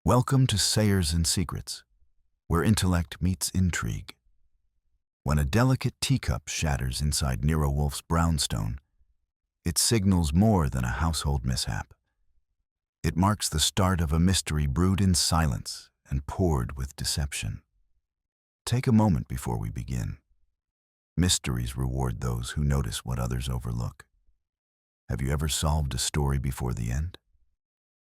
Welcome to Sayers and Secrets, where intellect meets intrigue. When a delicate teacup shatters inside Nero Wolfe's brownstone, it signals more than a household mishap. It marks the start of a mystery brewed in silence and poured with deception. Take a moment before we begin. Mysteries reward those who notice what others overlook. Have you ever solved a story before the end?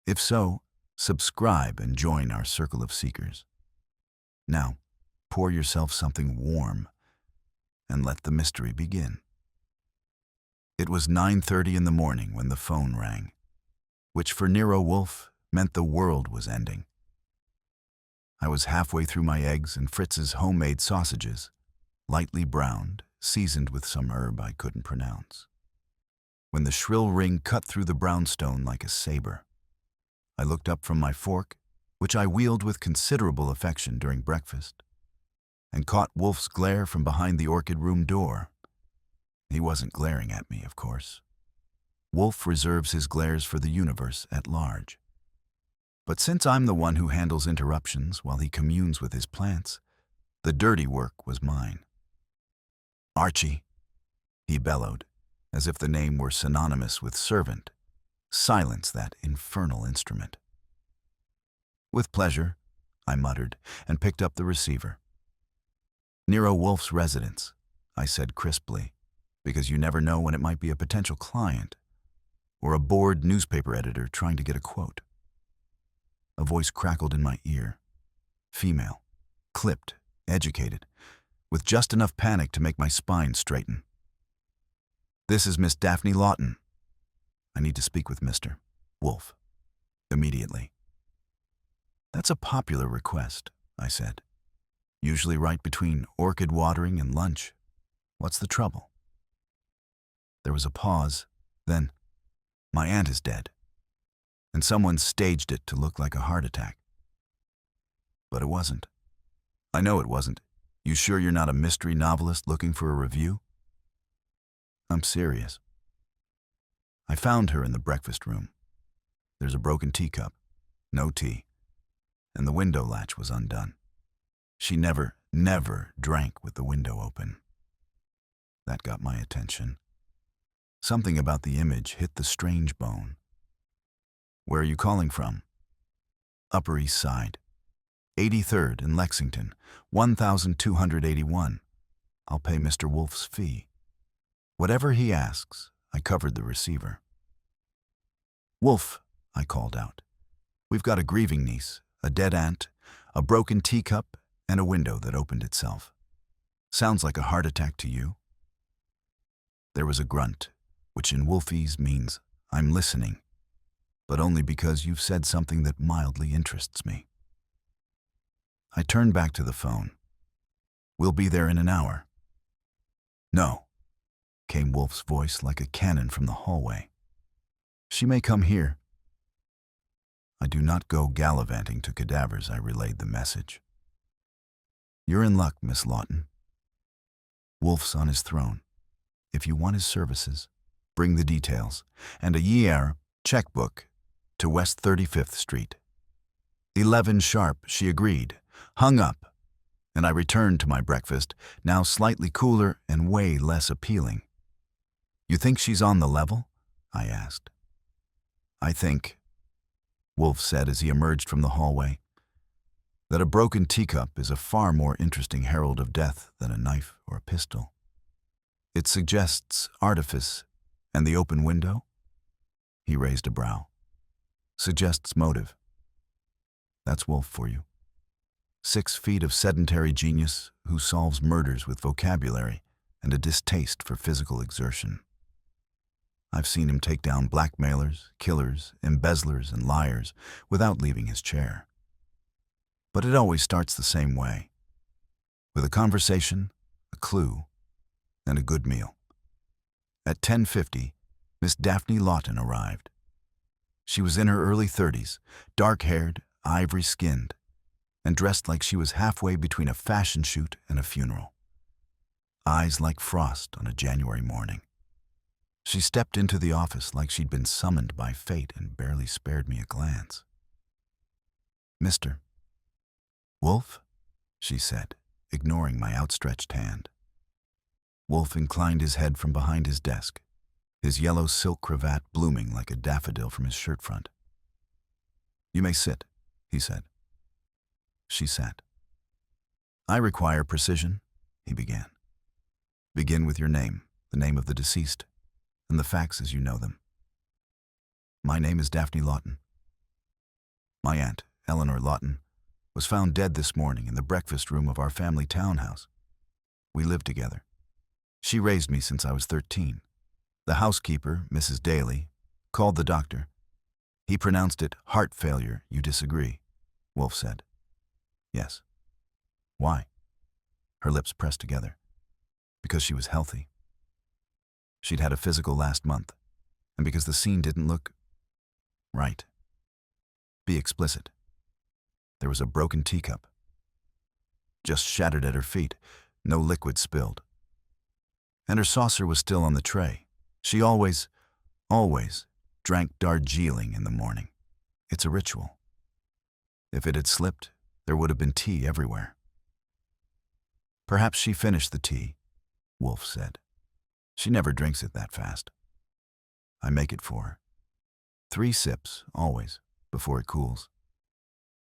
If so, subscribe and join our circle of seekers. Now, pour yourself something warm and let the mystery begin. It was 9:30 in the morning when the phone rang, which for Nero Wolfe meant the world was ending. I was halfway through my eggs and Fritz's homemade sausages, lightly browned, seasoned with some herb I couldn't pronounce, when the shrill ring cut through the brownstone like a saber. I looked up from my fork, which I wield with considerable affection during breakfast, and caught Wolfe's glare from behind the orchid room door. He wasn't glaring at me, of course. Wolfe reserves his glares for the universe at large. But since I'm the one who handles interruptions while he communes with his plants, the dirty work was mine. "Archie," he bellowed, as if the name were synonymous with servant. "Silence that infernal instrument." "With pleasure," I muttered, and picked up the receiver. "Nero Wolfe's residence," I said crisply, because you never know when it might be a potential client or a bored newspaper editor trying to get a quote. A voice crackled in my ear. Female, clipped, educated, with just enough panic to make my spine straighten. "This is Miss Daphne Lawton. I need to speak with Mr. Wolfe. Immediately." "That's a popular request," I said. "Usually right between orchid watering and lunch. What's the trouble?" There was a pause, then, "My aunt is dead, and someone staged it to look like a heart attack." But it wasn't. "I know it wasn't. You sure you're not a mystery novelist looking for a review?" "I'm serious. I found her in the breakfast room. There's a broken teacup, no tea, and the window latch was undone. She never drank with the window open." That got my attention. Something about the image hit the strange bone. "Where are you calling from?" "Upper East Side. 83rd in Lexington, 1281. I'll pay Mr. Wolfe's fee." Whatever he asks, I covered the receiver. "Wolfe," I called out. "We've got a grieving niece, a dead aunt, a broken teacup, and a window that opened itself. Sounds like a heart attack to you?" There was a grunt, which in Wolfese means "I'm listening," but only because you've said something that mildly interests me. I turned back to the phone. "We'll be there in an hour." "No," came Wolfe's voice like a cannon from the hallway. "She may come here." "I do not go gallivanting to cadavers," I relayed the message. "You're in luck, Miss Lawton. Wolfe's on his throne. If you want his services, bring the details, and a year checkbook to West 35th Street. 11 sharp," she agreed, hung up, and I returned to my breakfast, now slightly cooler and way less appealing. "You think she's on the level?" I asked. "I think," Wolfe said as he emerged from the hallway, "that a broken teacup is a far more interesting herald of death than a knife or a pistol. It suggests artifice, and the open window?" He raised a brow. "Suggests motive. That's Wolfe for you. 6 feet of sedentary genius who solves murders with vocabulary and a distaste for physical exertion. I've seen him take down blackmailers, killers, embezzlers, and liars without leaving his chair. But it always starts the same way, with a conversation, a clue, and a good meal." At 10:50, Miss Daphne Lawton arrived. She was in her early 30s, dark-haired, ivory-skinned, and dressed like she was halfway between a fashion shoot and a funeral. Eyes like frost on a January morning. She stepped into the office like she'd been summoned by fate and barely spared me a glance. Mr. Wolfe, she said, ignoring my outstretched hand. Wolfe inclined his head from behind his desk, his yellow silk cravat blooming like a daffodil from his shirt front. You may sit, he said. She sat. I require precision, he began. Begin with your name, the name of the deceased, and the facts as you know them. My name is Daphne Lawton. My aunt, Eleanor Lawton, was found dead this morning in the breakfast room of our family townhouse. We lived together. She raised me since I was 13. The housekeeper, Mrs. Daly, called the doctor. He pronounced it heart failure. You disagree, Wolfe said. Yes. Why? Her lips pressed together. Because she was healthy. She'd had a physical last month, and because the scene didn't look right. Be explicit. There was a broken teacup. Just shattered at her feet, no liquid spilled. And her saucer was still on the tray. She always drank Darjeeling in the morning. It's a ritual. If it had slipped, there would have been tea everywhere. Perhaps she finished the tea, Wolfe said. She never drinks it that fast. I make it for her. 3 sips, always, before it cools.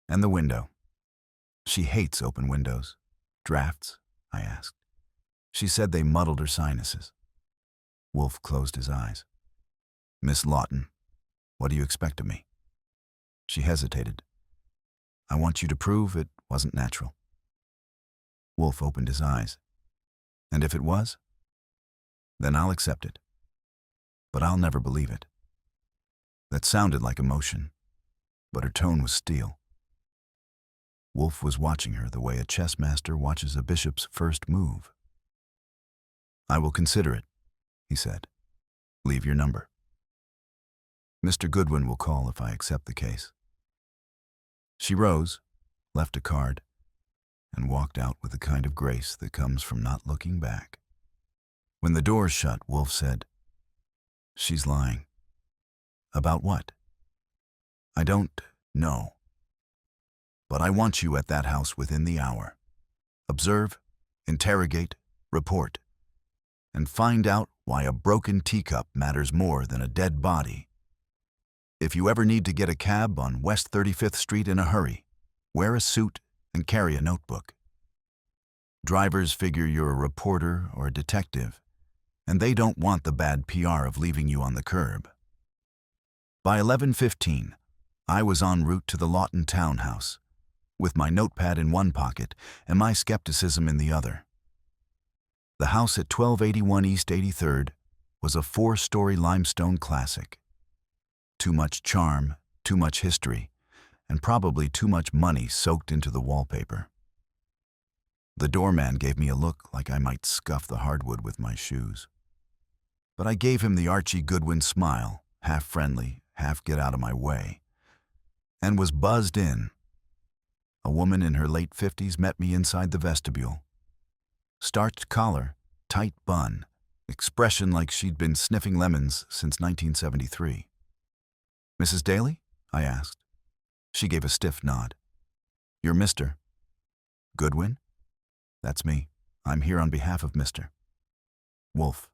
And the window. She hates open windows. Drafts? I asked. She said they muddled her sinuses. Wolfe closed his eyes. Miss Lawton, what do you expect of me? She hesitated. I want you to prove it wasn't natural. Wolfe opened his eyes. And if it was? Then I'll accept it. But I'll never believe it. That sounded like emotion, but her tone was steel. Wolfe was watching her the way a chess master watches a bishop's first move. I will consider it, he said. Leave your number. Mr. Goodwin will call if I accept the case. She rose, left a card, and walked out with the kind of grace that comes from not looking back. When the door shut, Wolfe said, She's lying. About what? I don't know. But I want you at that house within the hour. Observe, interrogate, report, and find out why a broken teacup matters more than a dead body. If you ever need to get a cab on West 35th Street in a hurry, wear a suit and carry a notebook. Drivers figure you're a reporter or a detective, and they don't want the bad PR of leaving you on the curb. By 11:15, I was en route to the Lawton townhouse, with my notepad in one pocket and my skepticism in the other. The house at 1281 East 83rd was a 4-story limestone classic. Too much charm, too much history, and probably too much money soaked into the wallpaper. The doorman gave me a look like I might scuff the hardwood with my shoes. But I gave him the Archie Goodwin smile, half friendly, half get out of my way, and was buzzed in. A woman in her late 50s met me inside the vestibule. Starched collar, tight bun, expression like she'd been sniffing lemons since 1973. Mrs. Daly? I asked. She gave a stiff nod. You're Mr. Goodwin? That's me. I'm here on behalf of Mr. Wolfe.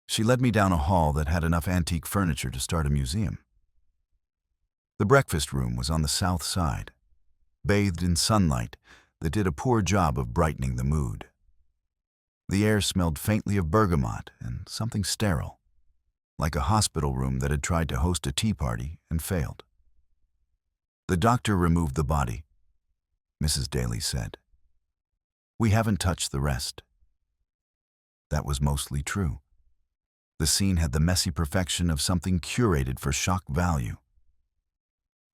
She led me down a hall that had enough antique furniture to start a museum. The breakfast room was on the south side, bathed in sunlight that did a poor job of brightening the mood. The air smelled faintly of bergamot and something sterile, like a hospital room that had tried to host a tea party and failed. The doctor removed the body, Mrs. Daly said. We haven't touched the rest. That was mostly true. The scene had the messy perfection of something curated for shock value.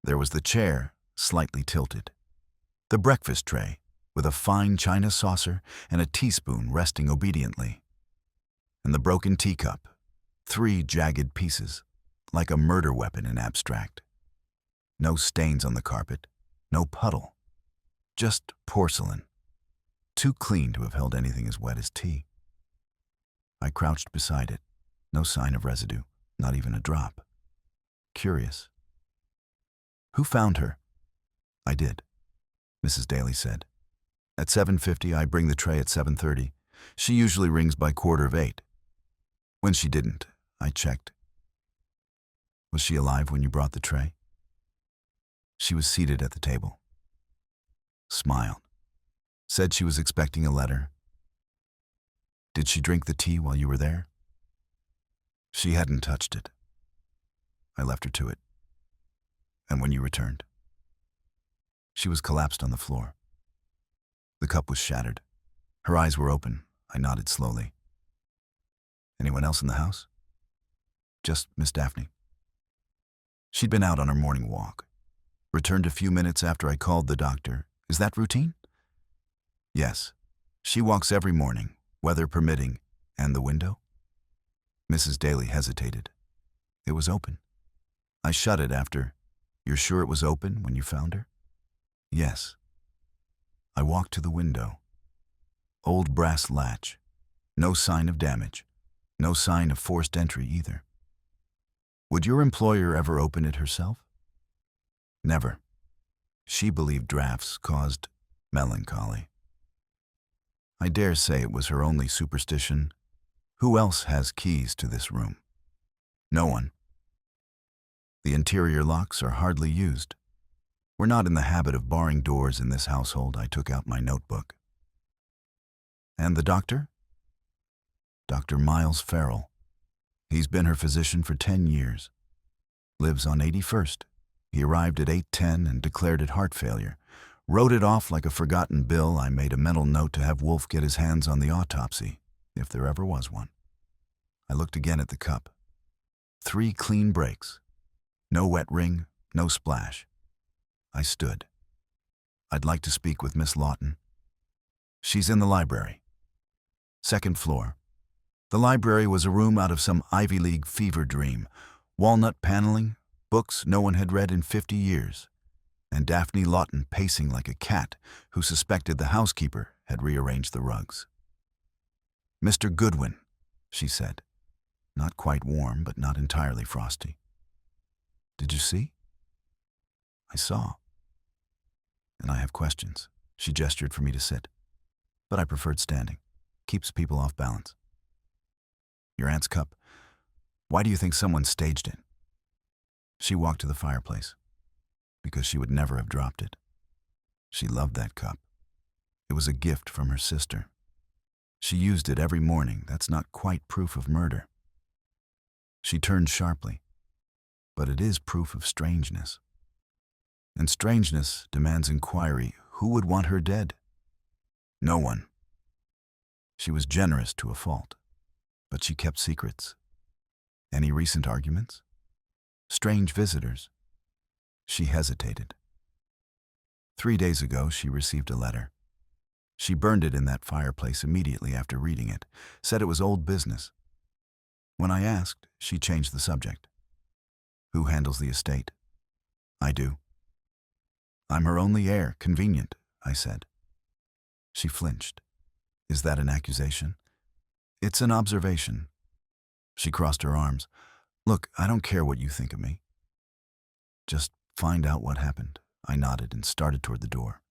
There was the chair, slightly tilted. The breakfast tray, with a fine china saucer and a teaspoon resting obediently. And the broken teacup, 3 jagged pieces, like a murder weapon in abstract. No stains on the carpet, no puddle. Just porcelain, too clean to have held anything as wet as tea. I crouched beside it, no sign of residue, not even a drop. Curious. Who found her? I did, Mrs. Daly said. At 7:50, I bring the tray at 7:30. She usually rings by 7:45. When she didn't, I checked. Was she alive when you brought the tray? She was seated at the table. Smiled. Said she was expecting a letter. Did she drink the tea while you were there? She hadn't touched it. I left her to it. And when you returned? She was collapsed on the floor. The cup was shattered. Her eyes were open. I nodded slowly. Anyone else in the house? Just Miss Daphne. She'd been out on her morning walk. Returned a few minutes after I called the doctor. Is that routine? Yes. She walks every morning, weather permitting. And the window? Mrs. Daly hesitated. It was open. I shut it after. You're sure it was open when you found her? Yes. I walked to the window. Old brass latch. No sign of damage. No sign of forced entry either. Would your employer ever open it herself? Never. She believed drafts caused melancholy. I dare say it was her only superstition. Who else has keys to this room? No one. The interior locks are hardly used. We're not in the habit of barring doors in this household. I took out my notebook. And the doctor? Dr. Miles Farrell. He's been her physician for 10 years. Lives on 81st. He arrived at 8:10 and declared it heart failure. Wrote it off like a forgotten bill. I made a mental note to have Wolfe get his hands on the autopsy, if there ever was one. I looked again at the cup. 3 clean breaks. No wet ring, no splash. I stood. I'd like to speak with Miss Lawton. She's in the library. 2nd floor. The library was a room out of some Ivy League fever dream. Walnut paneling, books no one had read in 50 years, and Daphne Lawton pacing like a cat who suspected the housekeeper had rearranged the rugs. Mr. Goodwin, she said. Not quite warm, but not entirely frosty. Did you see? I saw. And I have questions. She gestured for me to sit. But I preferred standing. Keeps people off balance. Your aunt's cup. Why do you think someone staged it? She walked to the fireplace. Because she would never have dropped it. She loved that cup. It was a gift from her sister. She used it every morning. That's not quite proof of murder. She turned sharply. But it is proof of strangeness. And strangeness demands inquiry. Who would want her dead? No one. She was generous to a fault, but she kept secrets. Any recent arguments? Strange visitors? She hesitated. 3 days ago, she received a letter. She burned it in that fireplace immediately after reading it, said it was old business. When I asked, she changed the subject. Who handles the estate? I do. I'm her only heir. Convenient, I said. She flinched. Is that an accusation? It's an observation. She crossed her arms. Look, I don't care what you think of me. Just find out what happened. I nodded and started toward the door.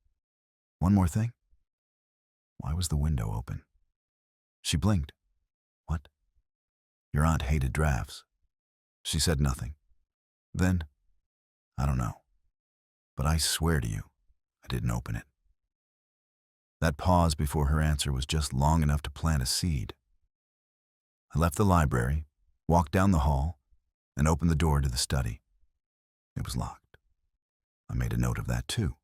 One more thing. Why was the window open? She blinked. What? Your aunt hated drafts. She said nothing. Then, I don't know. But I swear to you, I didn't open it. That pause before her answer was just long enough to plant a seed. I left the library, walked down the hall, and opened the door to the study. It was locked. I made a note of that too.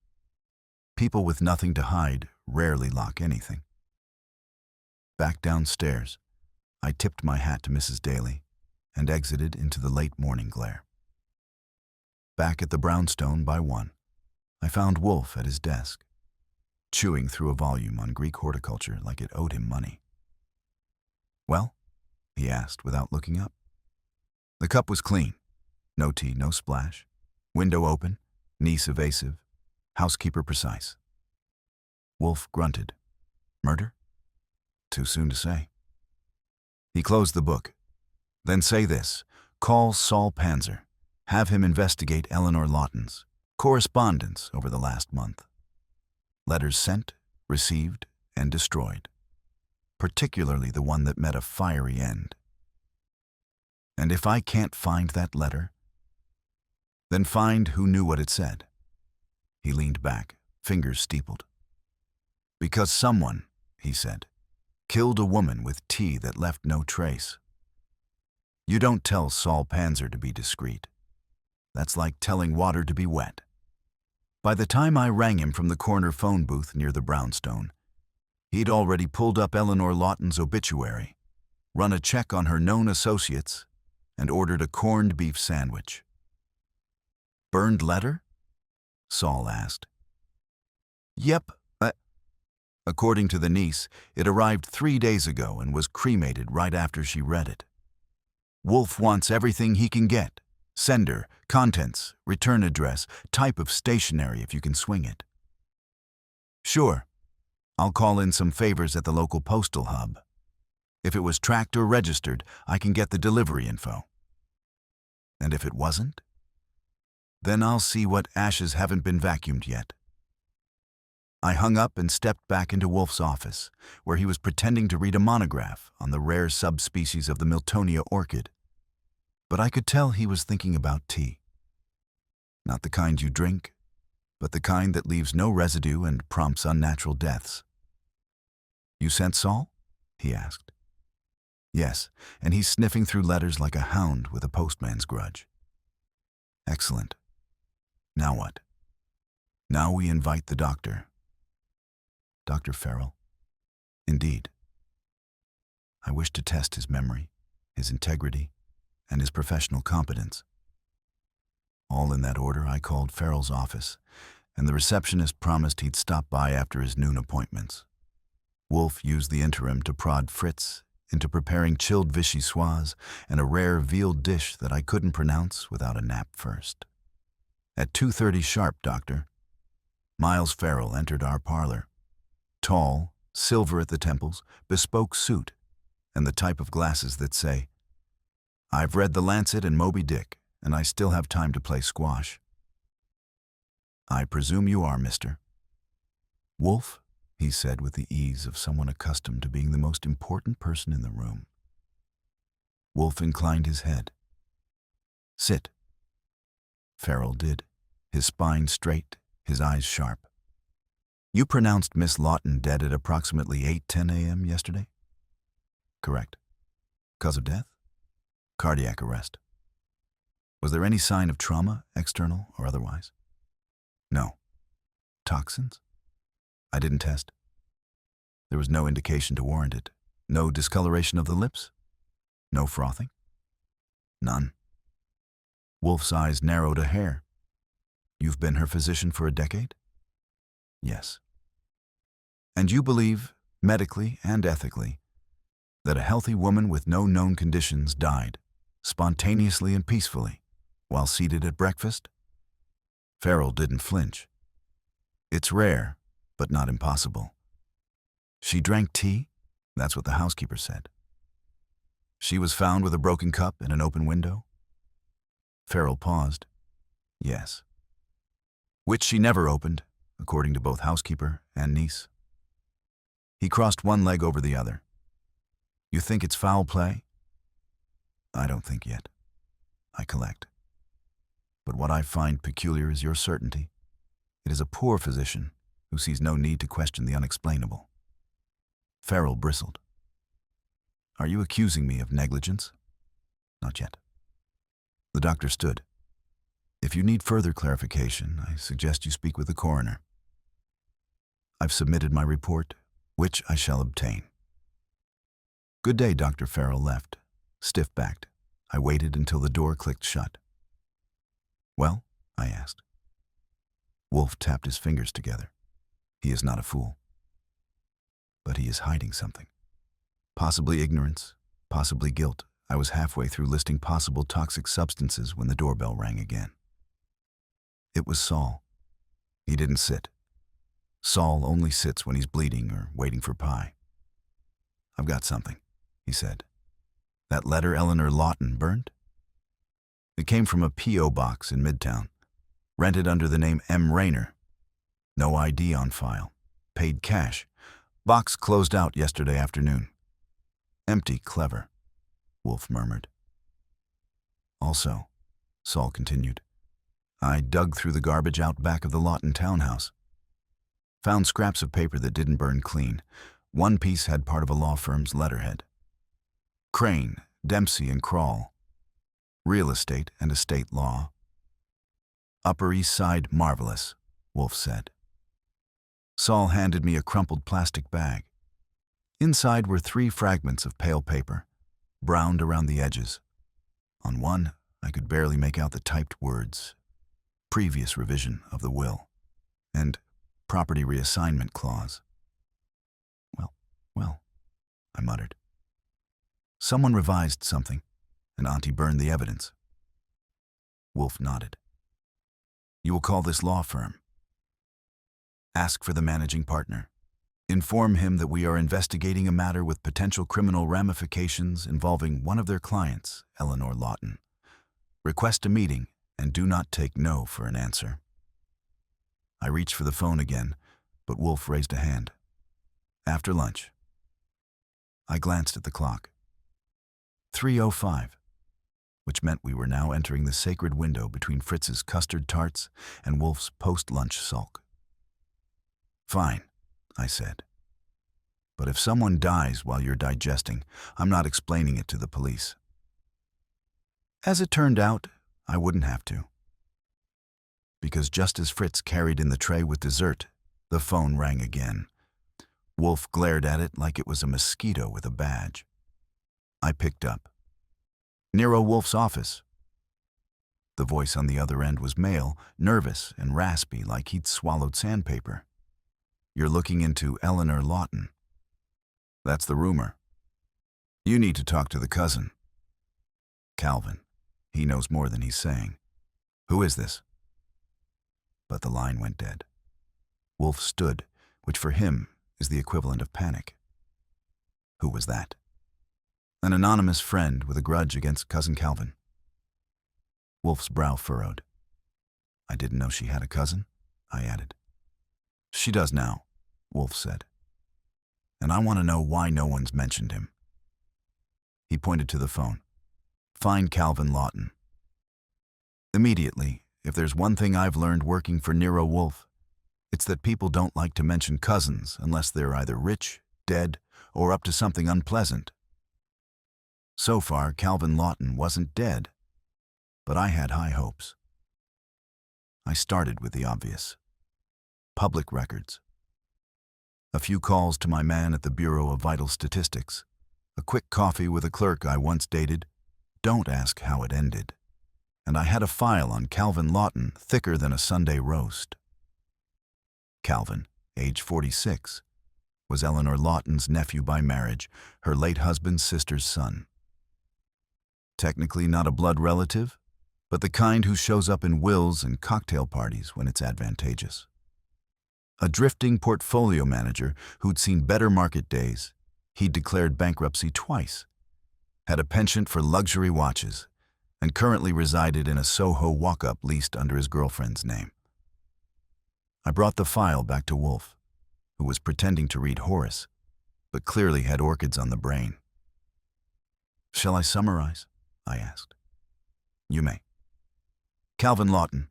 People with nothing to hide rarely lock anything. Back downstairs, I tipped my hat to Mrs. Daly and exited into the late morning glare. Back at the brownstone by 1, I found Wolfe at his desk, chewing through a volume on Greek horticulture like it owed him money. Well? He asked without looking up. The cup was clean. No tea, no splash. Window open, niece evasive, housekeeper precise. Wolfe grunted. Murder? Too soon to say. He closed the book. Then say this. Call Saul Panzer. Have him investigate Eleanor Lawton's. Correspondence over the last month. Letters sent, received, and destroyed. Particularly the one that met a fiery end. And if I can't find that letter, then find who knew what it said. He leaned back, fingers steepled. Because someone, he said, killed a woman with tea that left no trace. You don't tell Saul Panzer to be discreet. That's like telling water to be wet. By the time I rang him from the corner phone booth near the brownstone, he'd already pulled up Eleanor Lawton's obituary, run a check on her known associates, and ordered a corned beef sandwich. Burned letter? Saul asked. Yep. According to the niece, it arrived 3 days ago and was cremated right after she read it. Wolfe wants everything he can get. Sender, contents, return address, type of stationery if you can swing it. Sure. I'll call in some favors at the local postal hub. If it was tracked or registered, I can get the delivery info. And if it wasn't? Then I'll see what ashes haven't been vacuumed yet. I hung up and stepped back into Wolfe's office, where he was pretending to read a monograph on the rare subspecies of the Miltonia orchid. But I could tell he was thinking about tea. Not the kind you drink, but the kind that leaves no residue and prompts unnatural deaths. You sent Saul? He asked. Yes, and he's sniffing through letters like a hound with a postman's grudge. Excellent. Now what? Now we invite the doctor. Dr. Farrell? Indeed. I wish to test his memory, his integrity, and his professional competence. All in that order, I called Farrell's office, and the receptionist promised he'd stop by after his noon appointments. Wolfe used the interim to prod Fritz into preparing chilled vichyssoise and a rare veal dish that I couldn't pronounce without a nap first. At 2:30 sharp, Doctor. Miles Farrell entered our parlor. Tall, silver at the temples, bespoke suit, and the type of glasses that say, I've read The Lancet and Moby Dick, and I still have time to play squash. I presume you are, mister. Wolfe, he said with the ease of someone accustomed to being the most important person in the room. Wolfe inclined his head. Sit. Farrell did, his spine straight, his eyes sharp. You pronounced Miss Lawton dead at approximately 8:10 a.m. yesterday? Correct. Cause of death? Cardiac arrest. Was there any sign of trauma, external or otherwise? No. Toxins? I didn't test. There was no indication to warrant it. No discoloration of the lips? No frothing? None. Wolfe's eyes narrowed a hair. You've been her physician for a decade? Yes. And you believe, medically and ethically, that a healthy woman with no known conditions died, spontaneously and peacefully, while seated at breakfast? Farrell didn't flinch. It's rare, but not impossible. She drank tea? That's what the housekeeper said. She was found with a broken cup and an open window? Farrell paused. Yes. Which she never opened, according to both housekeeper and niece. He crossed one leg over the other. You think it's foul play? I don't think yet. I collect. But what I find peculiar is your certainty. It is a poor physician who sees no need to question the unexplainable. Farrell bristled. Are you accusing me of negligence? Not yet. The doctor stood. If you need further clarification, I suggest you speak with the coroner. I've submitted my report, which I shall obtain. Good day, Dr. Farrell left. Stiff-backed, I waited until the door clicked shut. Well? I asked. Wolfe tapped his fingers together. He is not a fool. But he is hiding something. Possibly ignorance, possibly guilt. I was halfway through listing possible toxic substances when the doorbell rang again. It was Saul. He didn't sit. Saul only sits when he's bleeding or waiting for pie. I've got something, he said. That letter Eleanor Lawton burned? It came from a P.O. box in Midtown. Rented under the name M. Rayner. No ID on file. Paid cash. Box closed out yesterday afternoon. Empty, clever, Wolfe murmured. Also, Saul continued, I dug through the garbage out back of the Lawton townhouse. Found scraps of paper that didn't burn clean. One piece had part of a law firm's letterhead. Crane, Dempsey, and Crawl. Real estate and estate law. Upper East Side, marvelous, Wolfe said. Saul handed me a crumpled plastic bag. Inside were 3 fragments of pale paper, browned around the edges. On one, I could barely make out the typed words, previous revision of the will, and property reassignment clause. Well, I muttered. Someone revised something, and Auntie burned the evidence. Wolfe nodded. You will call this law firm. Ask for the managing partner. Inform him that we are investigating a matter with potential criminal ramifications involving one of their clients, Eleanor Lawton. Request a meeting and do not take no for an answer. I reached for the phone again, but Wolfe raised a hand. After lunch. I glanced at the clock. 3:05, which meant we were now entering the sacred window between Fritz's custard tarts and Wolfe's post-lunch sulk. Fine, I said. But if someone dies while you're digesting, I'm not explaining it to the police. As it turned out, I wouldn't have to. Because just as Fritz carried in the tray with dessert, the phone rang again. Wolfe glared at it like it was a mosquito with a badge. I picked up. Nero Wolfe's office. The voice on the other end was male, nervous and raspy like he'd swallowed sandpaper. You're looking into Eleanor Lawton. That's the rumor. You need to talk to the cousin. Calvin. He knows more than he's saying. Who is this? But the line went dead. Wolfe stood, which for him is the equivalent of panic. Who was that? An anonymous friend with a grudge against Cousin Calvin. Wolfe's brow furrowed. I didn't know she had a cousin, I added. She does now, Wolfe said. And I want to know why no one's mentioned him. He pointed to the phone. Find Calvin Lawton. Immediately, if there's one thing I've learned working for Nero Wolfe, it's that people don't like to mention cousins unless they're either rich, dead, or up to something unpleasant. So far, Calvin Lawton wasn't dead, but I had high hopes. I started with the obvious. Public records. A few calls to my man at the Bureau of Vital Statistics. A quick coffee with a clerk I once dated. Don't ask how it ended. And I had a file on Calvin Lawton thicker than a Sunday roast. Calvin, age 46, was Eleanor Lawton's nephew by marriage, her late husband's sister's son. Technically not a blood relative, but the kind who shows up in wills and cocktail parties when it's advantageous. A drifting portfolio manager who'd seen better market days, he'd declared bankruptcy twice, had a penchant for luxury watches, and currently resided in a Soho walk-up leased under his girlfriend's name. I brought the file back to Wolfe, who was pretending to read Horace, but clearly had orchids on the brain. Shall I summarize? I asked. You may. Calvin Lawton,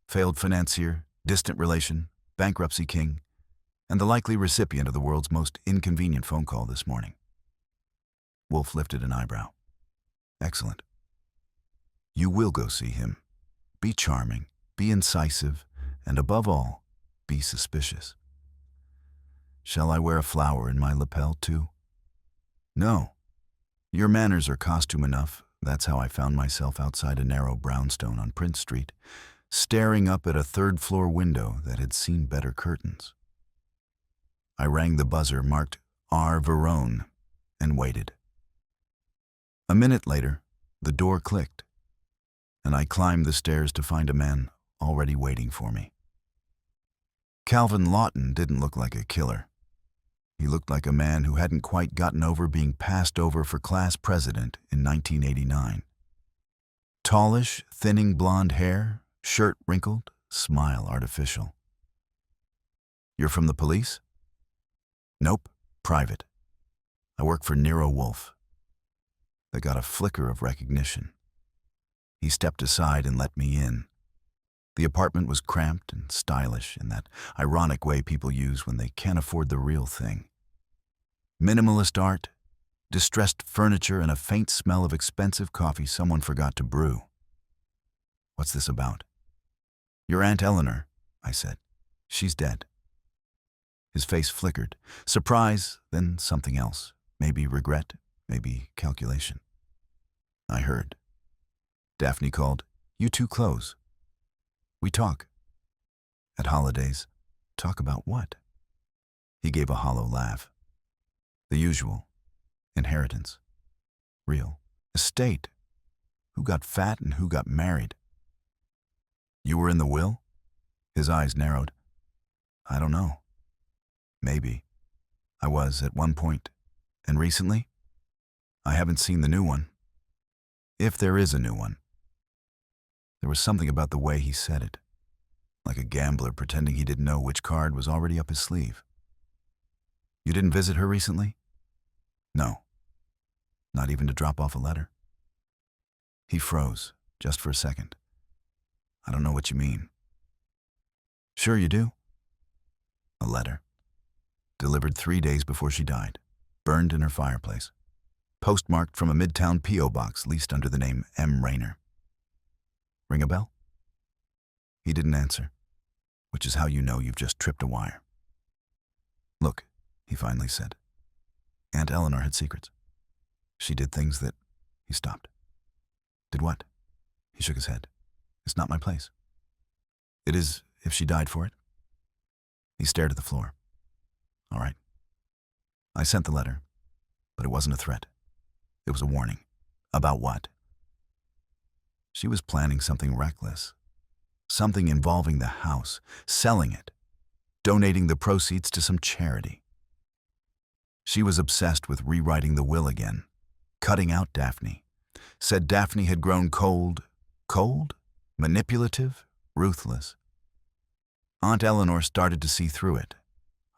failed financier, distant relation, bankruptcy king, and the likely recipient of the world's most inconvenient phone call this morning. Wolfe lifted an eyebrow. Excellent. You will go see him. Be charming, be incisive, and above all, be suspicious. Shall I wear a flower in my lapel, too? No. Your manners are costume enough. That's how I found myself outside a narrow brownstone on Prince Street, staring up at a third-floor window that had seen better curtains. I rang the buzzer marked R. Verone and waited. A minute later, the door clicked, and I climbed the stairs to find a man already waiting for me. Calvin Lawton didn't look like a killer. He looked like a man who hadn't quite gotten over being passed over for class president in 1989. Tallish, thinning blonde hair, shirt wrinkled, smile artificial. You're from the police? Nope, private. I work for Nero Wolfe. They got a flicker of recognition. He stepped aside and let me in. The apartment was cramped and stylish in that ironic way people use when they can't afford the real thing. Minimalist art, distressed furniture, and a faint smell of expensive coffee someone forgot to brew. What's this about? Your Aunt Eleanor, I said. She's dead. His face flickered. Surprise, then something else. Maybe regret, maybe calculation. I heard. Daphne called, "You too close. We talk. At holidays. Talk about what?" He gave a hollow laugh. The usual. Inheritance. Real. Estate. Who got fat and who got married. You were in the will? His eyes narrowed. I don't know. Maybe. I was at one point. And recently? I haven't seen the new one. If there is a new one. There was something about the way he said it, like a gambler pretending he didn't know which card was already up his sleeve. You didn't visit her recently? No. Not even to drop off a letter? He froze, just for a second. I don't know what you mean. Sure you do? A letter. Delivered 3 days before she died. Burned in her fireplace. Postmarked from a midtown P.O. box leased under the name M. Rayner. Ring a bell? He didn't answer, which is how you know you've just tripped a wire. Look, he finally said. Aunt Eleanor had secrets. She did things that... He stopped. Did what? He shook his head. It's not my place. It is if she died for it. He stared at the floor. All right. I sent the letter, but it wasn't a threat. It was a warning. About what? She was planning something reckless. Something involving the house, selling it, donating the proceeds to some charity. She was obsessed with rewriting the will again, cutting out Daphne. Said Daphne had grown cold, manipulative, ruthless. Aunt Eleanor started to see through it.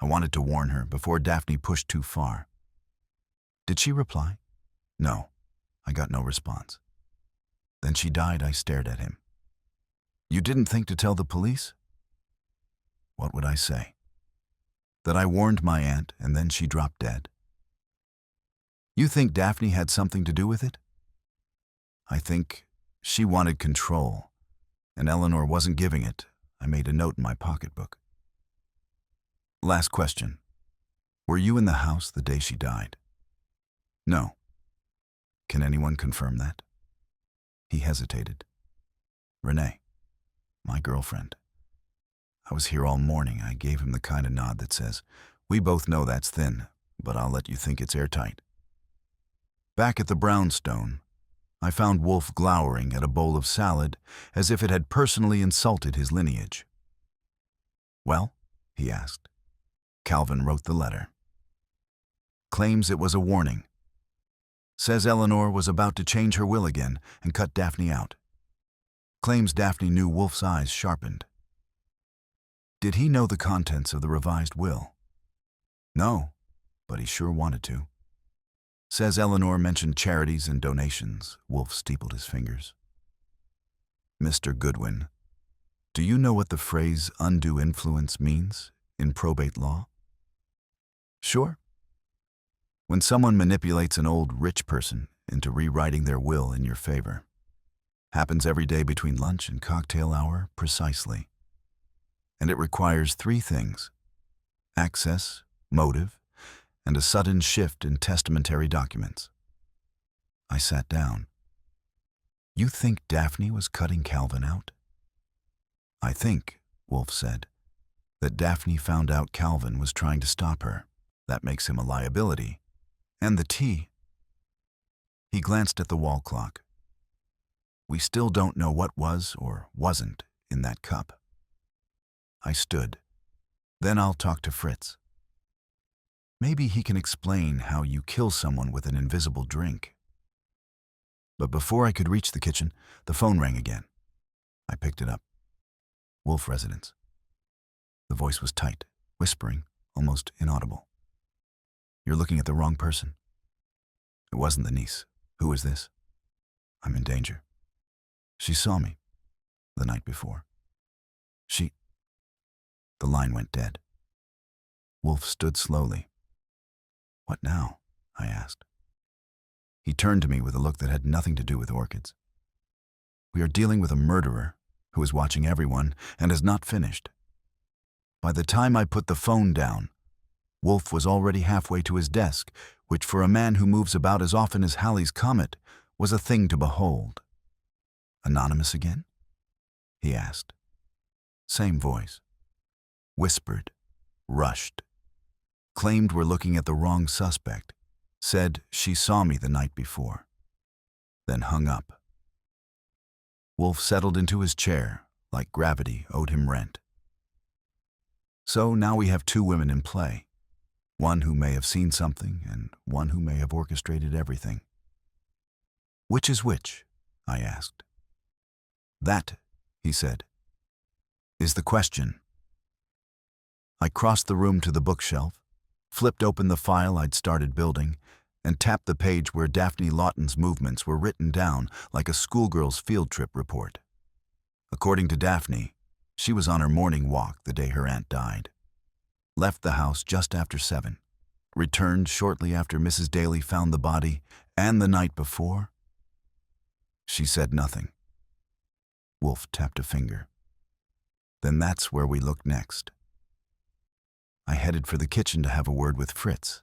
I wanted to warn her before Daphne pushed too far. Did she reply? No, I got no response. Then she died. I stared at him. You didn't think to tell the police? What would I say? That I warned my aunt and then she dropped dead. You think Daphne had something to do with it? I think she wanted control, and Eleanor wasn't giving it. I made a note in my pocketbook. Last question. Were you in the house the day she died? No. Can anyone confirm that? He hesitated. Renee, my girlfriend. I was here all morning. I gave him the kind of nod that says, we both know that's thin, but I'll let you think it's airtight. Back at the brownstone, I found Wolfe glowering at a bowl of salad as if it had personally insulted his lineage. Well, he asked. Calvin wrote the letter. Claims it was a warning. Says Eleanor was about to change her will again and cut Daphne out. Claims Daphne knew Wolfe's eyes sharpened. Did he know the contents of the revised will? No, but he sure wanted to. Says Eleanor mentioned charities and donations. Wolfe steepled his fingers. Mr. Goodwin, do you know what the phrase undue influence means in probate law? Sure. When someone manipulates an old rich person into rewriting their will in your favor. Happens every day between lunch and cocktail hour, precisely. And it requires 3 things: access, motive, and a sudden shift in testamentary documents. I sat down. You think Daphne was cutting Calvin out? I think, Wolfe said, that Daphne found out Calvin was trying to stop her. That makes him a liability. And the tea. He glanced at the wall clock. We still don't know what was or wasn't in that cup. I stood. Then I'll talk to Fritz. Maybe he can explain how you kill someone with an invisible drink. But before I could reach the kitchen, the phone rang again. I picked it up. Wolfe residence. The voice was tight, whispering, almost inaudible. You're looking at the wrong person. It wasn't the niece. Who is this? I'm in danger. She saw me the night before. The line went dead. Wolfe stood slowly. What now? I asked. He turned to me with a look that had nothing to do with orchids. We are dealing with a murderer who is watching everyone and is not finished. By the time I put the phone down, Wolfe was already halfway to his desk, which for a man who moves about as often as Halley's Comet was a thing to behold. Anonymous again? He asked. Same voice. Whispered, rushed. Claimed we're looking at the wrong suspect. Said she saw me the night before. Then hung up. Wolfe settled into his chair, like gravity owed him rent. So now we have two women in play. One who may have seen something, and one who may have orchestrated everything. Which is which? I asked. That, he said, is the question. I crossed the room to the bookshelf, flipped open the file I'd started building, and tapped the page where Daphne Lawton's movements were written down like a schoolgirl's field trip report. According to Daphne, she was on her morning walk the day her aunt died. Left the house just after 7. Returned shortly after Mrs. Daly found the body, and the night before. She said nothing. Wolfe tapped a finger. Then that's where we looked next. I headed for the kitchen to have a word with Fritz.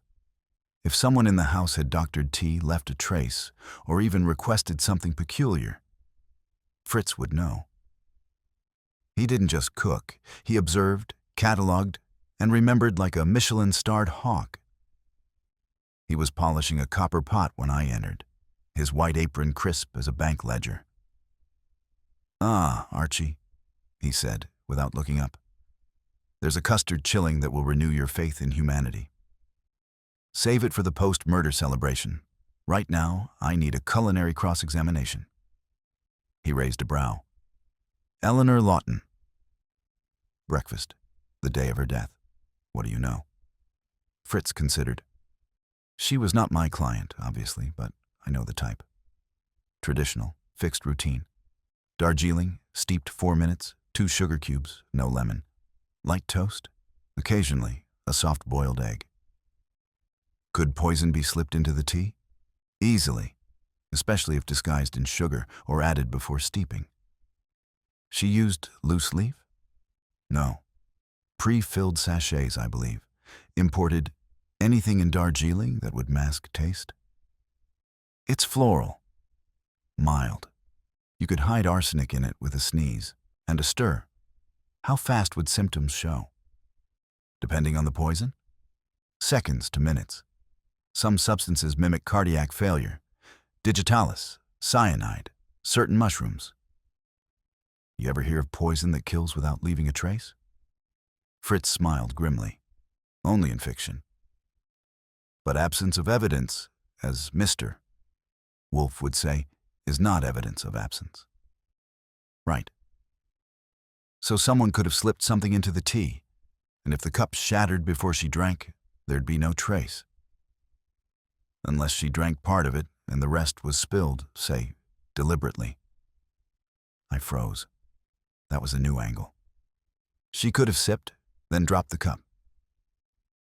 If someone in the house had doctored tea, left a trace, or even requested something peculiar, Fritz would know. He didn't just cook. He observed, catalogued, and remembered like a Michelin-starred hawk. He was polishing a copper pot when I entered, his white apron crisp as a bank ledger. Ah, Archie, he said, without looking up. There's a custard chilling that will renew your faith in humanity. Save it for the post-murder celebration. Right now, I need a culinary cross-examination. He raised a brow. Eleanor Lawton. Breakfast, the day of her death. What do you know? Fritz considered. She was not my client, obviously, but I know the type. Traditional, fixed routine. Darjeeling, steeped 4 minutes, 2 sugar cubes, no lemon. Light toast, occasionally a soft-boiled egg. Could poison be slipped into the tea? Easily, especially if disguised in sugar or added before steeping. She used loose leaf? No. Pre-filled sachets, I believe. Imported anything in Darjeeling that would mask taste? It's floral. Mild. You could hide arsenic in it with a sneeze and a stir. How fast would symptoms show? Depending on the poison? Seconds to minutes. Some substances mimic cardiac failure. Digitalis, cyanide, certain mushrooms. You ever hear of poison that kills without leaving a trace? Fritz smiled grimly. Only in fiction. But absence of evidence, as Mr. Wolfe would say, is not evidence of absence. Right. So someone could have slipped something into the tea, and if the cup shattered before she drank, there'd be no trace. Unless she drank part of it and the rest was spilled, say, deliberately. I froze. That was a new angle. She could have sipped, then dropped the cup.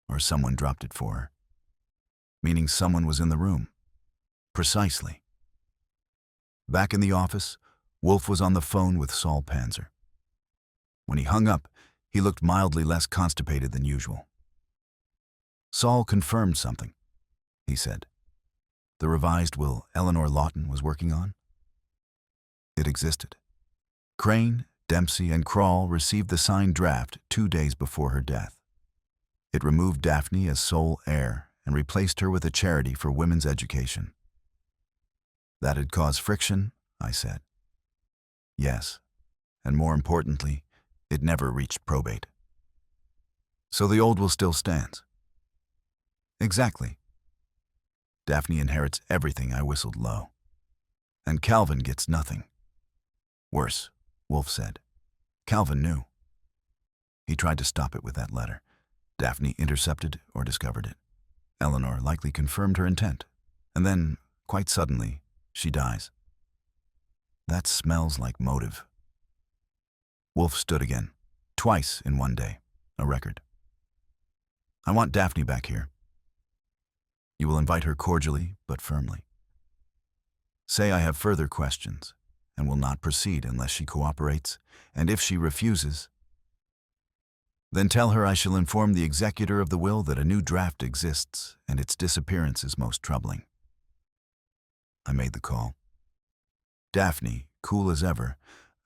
Or someone dropped it for her. Meaning someone was in the room. Precisely. Back in the office, Wolfe was on the phone with Saul Panzer. When he hung up, he looked mildly less constipated than usual. Saul confirmed something, he said. The revised will Eleanor Lawton was working on? It existed. Crane, Dempsey, and Crawl received the signed draft 2 days before her death. It removed Daphne as sole heir and replaced her with a charity for women's education. That had caused friction, I said. Yes, and more importantly, it never reached probate. So the old will still stands. Exactly. Daphne inherits everything, I whistled low. And Calvin gets nothing. Worse, Wolfe said. Calvin knew. He tried to stop it with that letter. Daphne intercepted or discovered it. Eleanor likely confirmed her intent. And then, quite suddenly, she dies. That smells like motive. Wolfe stood again, twice in one day, a record. I want Daphne back here. You will invite her cordially but firmly. Say I have further questions and will not proceed unless she cooperates, and if she refuses, then tell her I shall inform the executor of the will that a new draft exists and its disappearance is most troubling. I made the call. Daphne, cool as ever,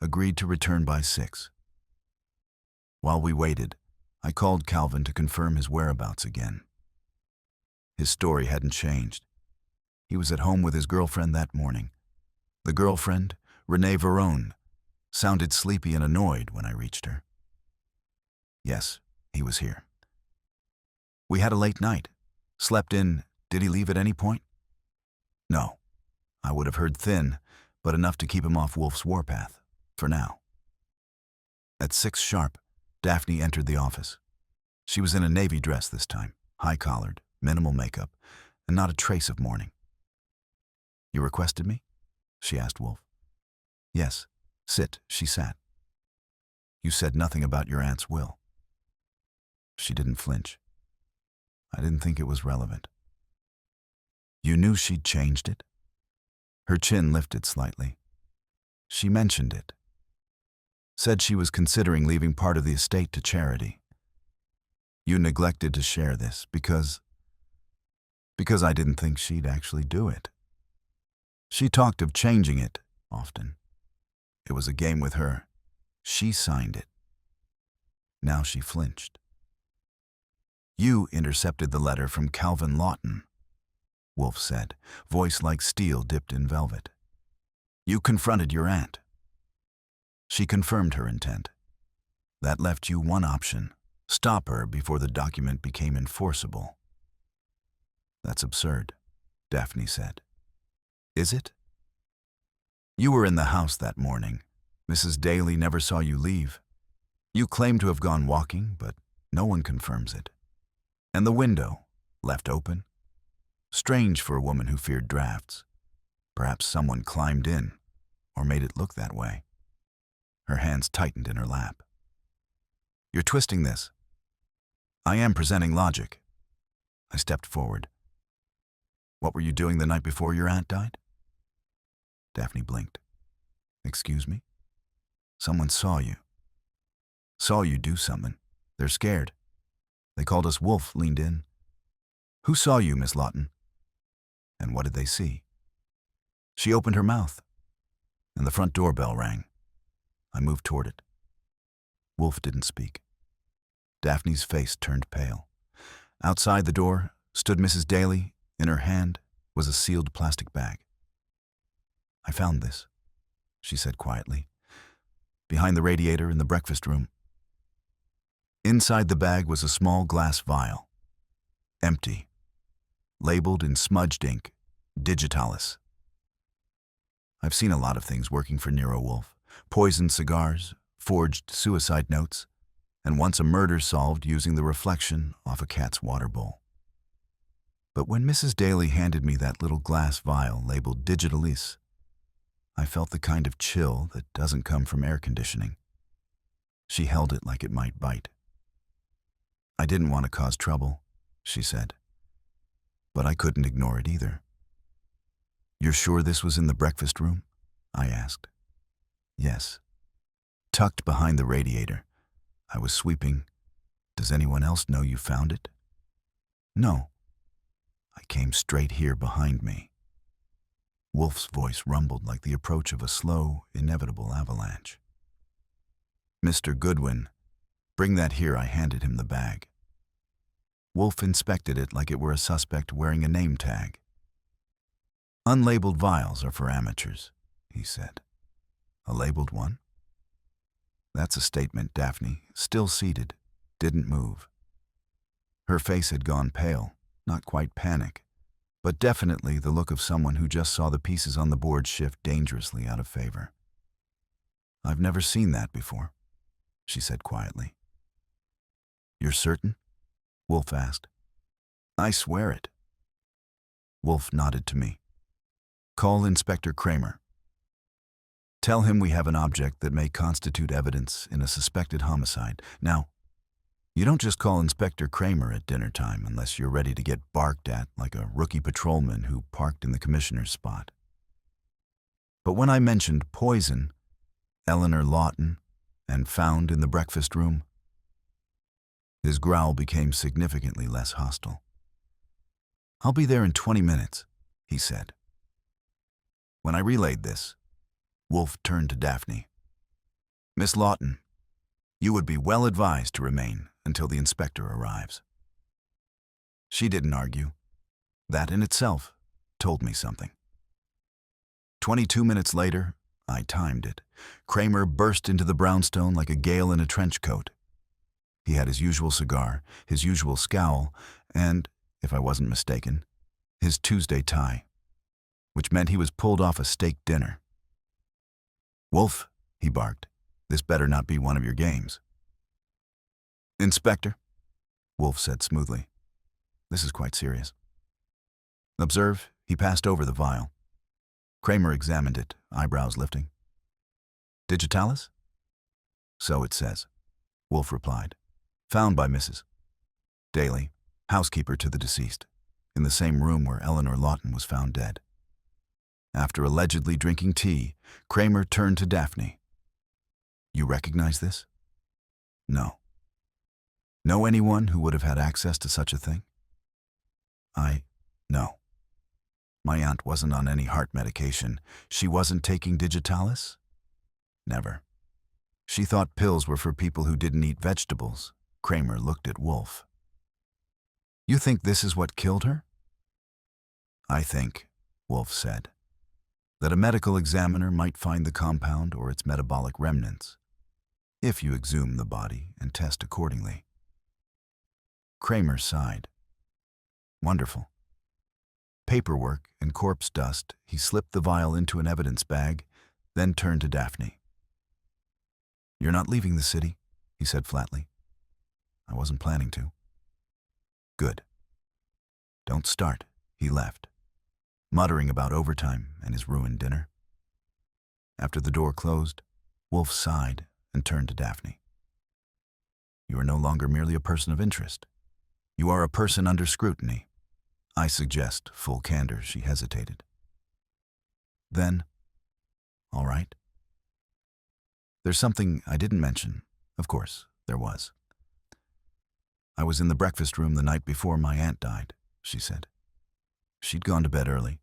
agreed to return by 6. While we waited, I called Calvin to confirm his whereabouts again. His story hadn't changed. He was at home with his girlfriend that morning. The girlfriend, Renee Verone, sounded sleepy and annoyed when I reached her. Yes, he was here. We had a late night. Slept in. Did he leave at any point? No. I would have heard thin, but enough to keep him off Wolfe's warpath, for now. At 6 sharp, Daphne entered the office. She was in a navy dress this time, high-collared, minimal makeup, and not a trace of mourning. You requested me? She asked Wolfe. Yes. Sit, she sat. You said nothing about your aunt's will. She didn't flinch. I didn't think it was relevant. You knew she'd changed it? Her chin lifted slightly. She mentioned it. Said she was considering leaving part of the estate to charity. You neglected to share this because I didn't think she'd actually do it. She talked of changing it often. It was a game with her. She signed it. Now she flinched. You intercepted the letter from Calvin Lawton, Wolfe said, voice like steel dipped in velvet. You confronted your aunt. She confirmed her intent. That left you one option: stop her before the document became enforceable. That's absurd, Daphne said. Is it? You were in the house that morning. Mrs. Daly never saw you leave. You claim to have gone walking, but no one confirms it. And the window, left open? Strange for a woman who feared drafts. Perhaps someone climbed in, or made it look that way. Her hands tightened in her lap. You're twisting this. I am presenting logic. I stepped forward. What were you doing the night before your aunt died? Daphne blinked. Excuse me? Someone saw you. Saw you do something. They're scared. They called us. Wolfe leaned in. Who saw you, Miss Lawton? And what did they see? She opened her mouth, and the front doorbell rang. I moved toward it. Wolfe didn't speak. Daphne's face turned pale. Outside the door stood Mrs. Daly. In her hand was a sealed plastic bag. I found this, she said quietly, behind the radiator in the breakfast room. Inside the bag was a small glass vial, empty, labeled in smudged ink, digitalis. I've seen a lot of things working for Nero Wolfe: poisoned cigars, forged suicide notes, and once a murder solved using the reflection off a cat's water bowl. But when Mrs. Daly handed me that little glass vial labeled digitalis, I felt the kind of chill that doesn't come from air conditioning. She held it like it might bite. I didn't want to cause trouble, she said, but I couldn't ignore it either. You're sure this was in the breakfast room? I asked. Yes. Tucked behind the radiator. I was sweeping. Does anyone else know you found it? No. I came straight here behind me. Wolfe's voice rumbled like the approach of a slow, inevitable avalanche. Mr. Goodwin, bring that here. I handed him the bag. Wolfe inspected it like it were a suspect wearing a name tag. Unlabeled vials are for amateurs, he said. A labeled one? That's a statement. Daphne, still seated, didn't move. Her face had gone pale, not quite panic, but definitely the look of someone who just saw the pieces on the board shift dangerously out of favor. I've never seen that before. she said quietly. You're certain? Wolfe asked. I swear it. Wolfe nodded to me. Call Inspector Kramer. Tell him we have an object that may constitute evidence in a suspected homicide. Now, you don't just call Inspector Kramer at dinner time unless you're ready to get barked at like a rookie patrolman who parked in the commissioner's spot. But when I mentioned poison, Eleanor Lawton, and found in the breakfast room, his growl became significantly less hostile. I'll be there in 20 minutes, he said. When I relayed this, Wolfe turned to Daphne. Miss Lawton, you would be well advised to remain until the inspector arrives. She didn't argue. That in itself told me something. 22 minutes later, I timed it, Kramer burst into the brownstone like a gale in a trench coat. He had his usual cigar, his usual scowl, and, if I wasn't mistaken, his Tuesday tie, which meant he was pulled off a steak dinner. Wolfe, he barked, this better not be one of your games. Inspector, Wolfe said smoothly. This is quite serious. Observe, he passed over the vial. Kramer examined it, eyebrows lifting. Digitalis? So it says, Wolfe replied. Found by Mrs. Daly, housekeeper to the deceased, in the same room where Eleanor Lawton was found dead. After allegedly drinking tea, Kramer turned to Daphne. You recognize this? No. Know anyone who would have had access to such a thing? No. My aunt wasn't on any heart medication. She wasn't taking digitalis? Never. She thought pills were for people who didn't eat vegetables. Kramer looked at Wolfe. You think this is what killed her? I think, Wolfe said, that a medical examiner might find the compound or its metabolic remnants, if you exhume the body and test accordingly. Kramer sighed. Wonderful. Paperwork and corpse dust, he slipped the vial into an evidence bag, then turned to Daphne. You're not leaving the city, he said flatly. I wasn't planning to. Good. Don't start, he left, muttering about overtime and his ruined dinner. After the door closed, Wolfe sighed and turned to Daphne. You are no longer merely a person of interest. You are a person under scrutiny. I suggest full candor, she hesitated. Then, all right. There's something I didn't mention. Of course, there was. I was in the breakfast room the night before my aunt died, she said. She'd gone to bed early.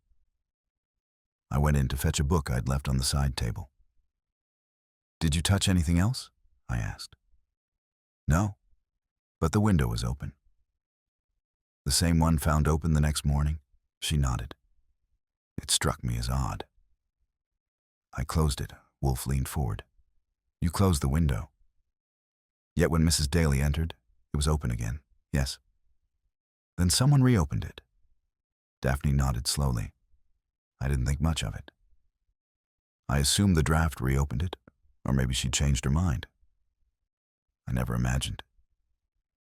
I went in to fetch a book I'd left on the side table. Did you touch anything else? I asked. No, but the window was open. The same one found open the next morning? She nodded. It struck me as odd. I closed it. Wolfe leaned forward. You closed the window. Yet when Mrs. Daly entered, it was open again. Yes. Then someone reopened it. Daphne nodded slowly. I didn't think much of it. I assumed the draft reopened it, or maybe she changed her mind. I never imagined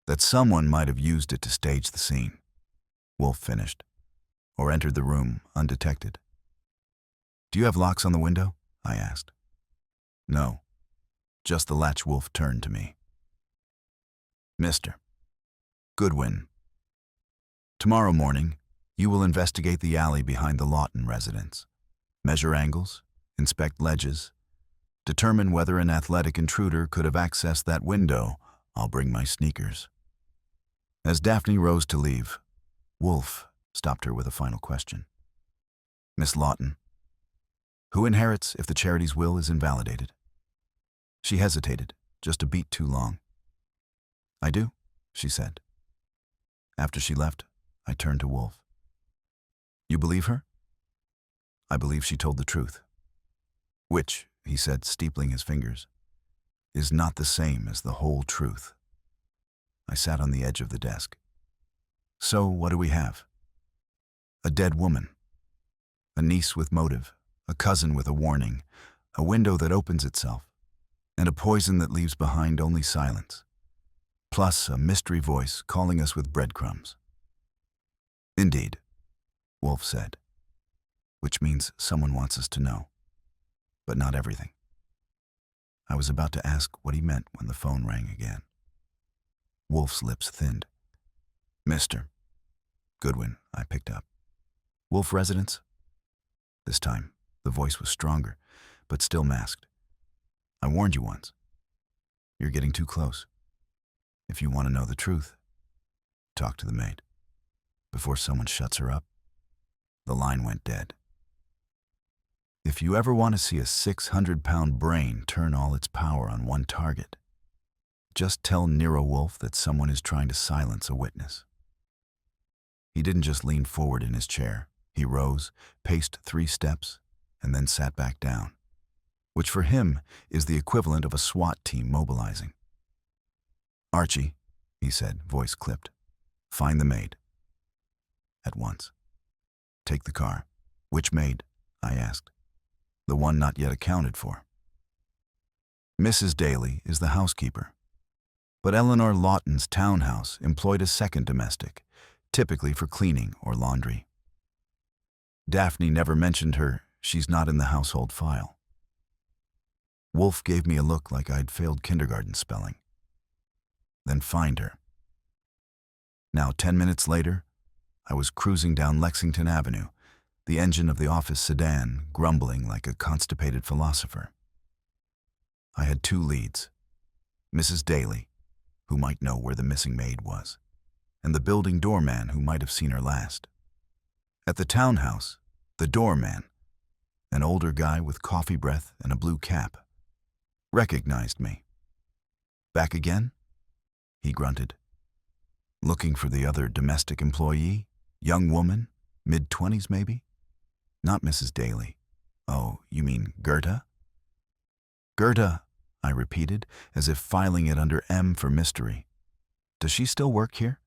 that someone might have used it to stage the scene. Wolfe finished, or entered the room undetected. Do you have locks on the window? I asked. No, just the latch. Wolfe turned to me. Mr. Goodwin, tomorrow morning, you will investigate the alley behind the Lawton residence, measure angles, inspect ledges, determine whether an athletic intruder could have accessed that window. I'll bring my sneakers. As Daphne rose to leave, Wolfe stopped her with a final question. Miss Lawton, who inherits if the charity's will is invalidated? She hesitated, just a beat too long. I do, she said. After she left, I turned to Wolfe. You believe her? I believe she told the truth. Which, he said, steepling his fingers, is not the same as the whole truth. I sat on the edge of the desk. So what do we have? A dead woman. A niece with motive. A cousin with a warning. A window that opens itself. and a poison that leaves behind only silence, plus a mystery voice calling us with breadcrumbs. Indeed, Wolfe said, which means someone wants us to know, but not everything. I was about to ask what he meant when the phone rang again. Wolfe's lips thinned. Mr. Goodwin, I picked up. Wolfe residence? This time, the voice was stronger, but still masked. I warned you once. You're getting too close. If you want to know the truth, talk to the maid. Before someone shuts her up, the line went dead. If you ever want to see a 600-pound brain turn all its power on one target, just tell Nero Wolfe that someone is trying to silence a witness. He didn't just lean forward in his chair. He rose, paced 3 steps, and then sat back down, which for him is the equivalent of a SWAT team mobilizing. Archie, he said, voice clipped, find the maid. At once. Take the car. Which maid? I asked. The one not yet accounted for. Mrs. Daly is the housekeeper, but Eleanor Lawton's townhouse employed a second domestic, typically for cleaning or laundry. Daphne never mentioned her. She's not in the household file. Wolfe gave me a look like I'd failed kindergarten spelling. Then find her. Now, 10 minutes later, I was cruising down Lexington Avenue, the engine of the office sedan grumbling like a constipated philosopher. I had 2 leads, Mrs. Daly, who might know where the missing maid was, and the building doorman who might have seen her last. At the townhouse, the doorman, an older guy with coffee breath and a blue cap, recognized me. Back again? He grunted. Looking for the other domestic employee, young woman, mid-20s maybe? Not Mrs. Daly. Oh, you mean Gerda? Gerda, I repeated, as if filing it under M for mystery. Does she still work here?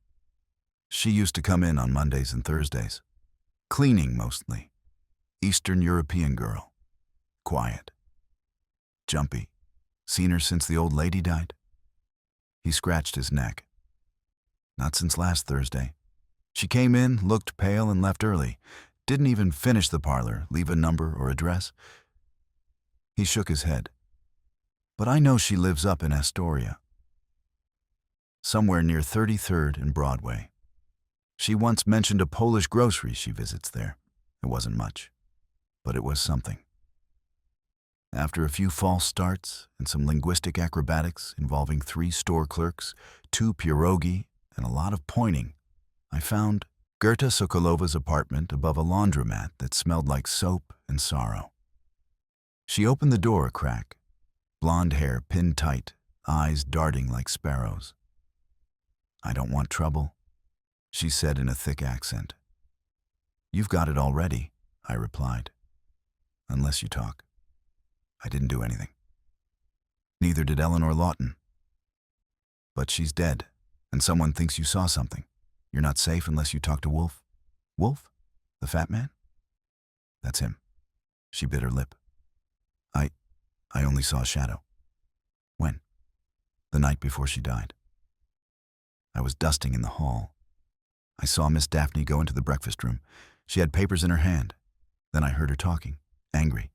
She used to come in on Mondays and Thursdays. Cleaning mostly. Eastern European girl. Quiet. Jumpy. Seen her since the old lady died? He scratched his neck. Not since last Thursday. She came in, looked pale, and left early. Didn't even finish the parlor, leave a number or address. He shook his head. But I know she lives up in Astoria. Somewhere near 33rd and Broadway. She once mentioned a Polish grocery she visits there. It wasn't much, but it was something. After a few false starts and some linguistic acrobatics involving 3 store clerks, 2 pierogi, and a lot of pointing, I found Gerta Sokolova's apartment above a laundromat that smelled like soap and sorrow. She opened the door a crack, blonde hair pinned tight, eyes darting like sparrows. I don't want trouble, she said in a thick accent. You've got it already, I replied. Unless you talk. I didn't do anything. Neither did Eleanor Lawton. But she's dead, and someone thinks you saw something. You're not safe unless you talk to Wolfe. Wolfe? The fat man? That's him. She bit her lip. I only saw a shadow. When? The night before she died. I was dusting in the hall. I saw Miss Daphne go into the breakfast room. She had papers in her hand. Then I heard her talking, angry,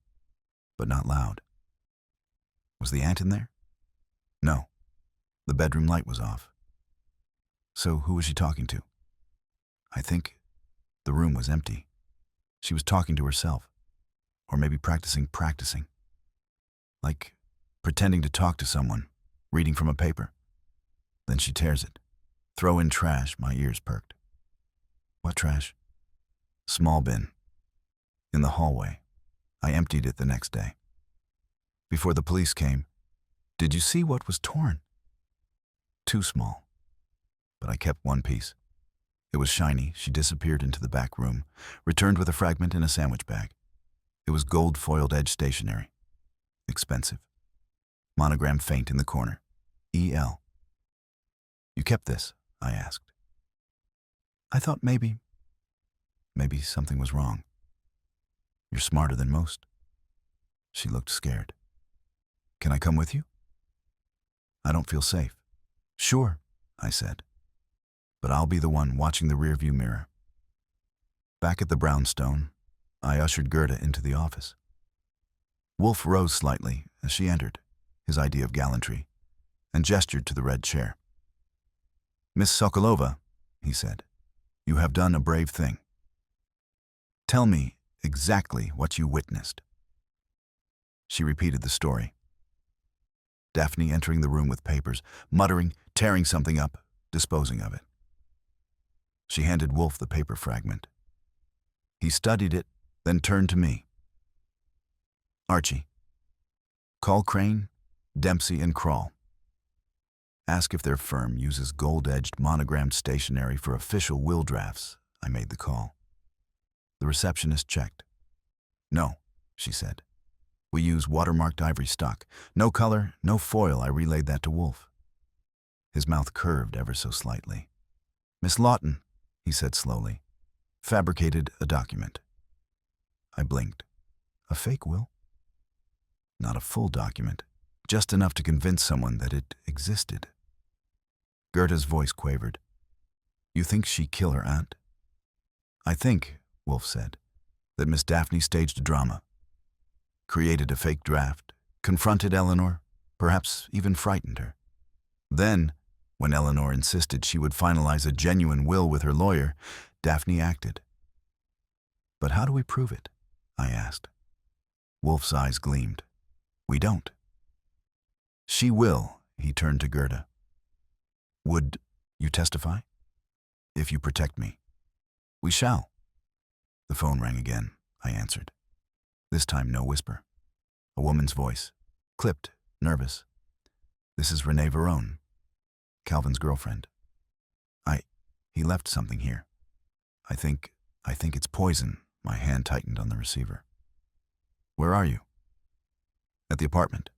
but not loud. Was the aunt in there? No. The bedroom light was off. So who was she talking to? I think the room was empty. She was talking to herself. Or maybe practicing. Like pretending to talk to someone, reading from a paper. Then she tears it. Throw in trash, my ears perked. What trash? Small bin. In the hallway. I emptied it the next day. Before the police came, did you see what was torn? Too small. But I kept one piece. It was shiny. She disappeared into the back room, returned with a fragment in a sandwich bag. It was gold-foiled edge stationery. Expensive. Monogram faint in the corner. E.L. You kept this? I asked. I thought maybe something was wrong. You're smarter than most. She looked scared. Can I come with you? I don't feel safe. Sure, I said. But I'll be the one watching the rearview mirror. Back at the brownstone, I ushered Gerda into the office. Wolfe rose slightly as she entered, his idea of gallantry, and gestured to the red chair. Miss Sokolova, he said, you have done a brave thing. Tell me exactly what you witnessed. She repeated the story. Daphne entering the room with papers, muttering, tearing something up, disposing of it. She handed Wolfe the paper fragment. He studied it, then turned to me. Archie, call Crane, Dempsey, and Crawl. Ask if their firm uses gold-edged monogrammed stationery for official will drafts. I made the call. The receptionist checked. No, she said. We use watermarked ivory stock. No color, no foil. I relayed that to Wolfe. His mouth curved ever so slightly. Miss Lawton, he said slowly, fabricated a document. I blinked. A fake will? Not a full document, just enough to convince someone that it existed. Gerda's voice quavered. You think she killed her aunt? I think, Wolfe said, that Miss Daphne staged a drama. Created a fake draft, confronted Eleanor, perhaps even frightened her. Then, when Eleanor insisted she would finalize a genuine will with her lawyer, Daphne acted. But how do we prove it? I asked. Wolfe's eyes gleamed. We don't. She will, he turned to Gerda. Would you testify? If you protect me. We shall. The phone rang again, I answered. This time no whisper. A woman's voice, clipped, nervous. This is Renee Verone, Calvin's girlfriend. He left something here. I think it's poison. My hand tightened on the receiver. Where are you? At the apartment.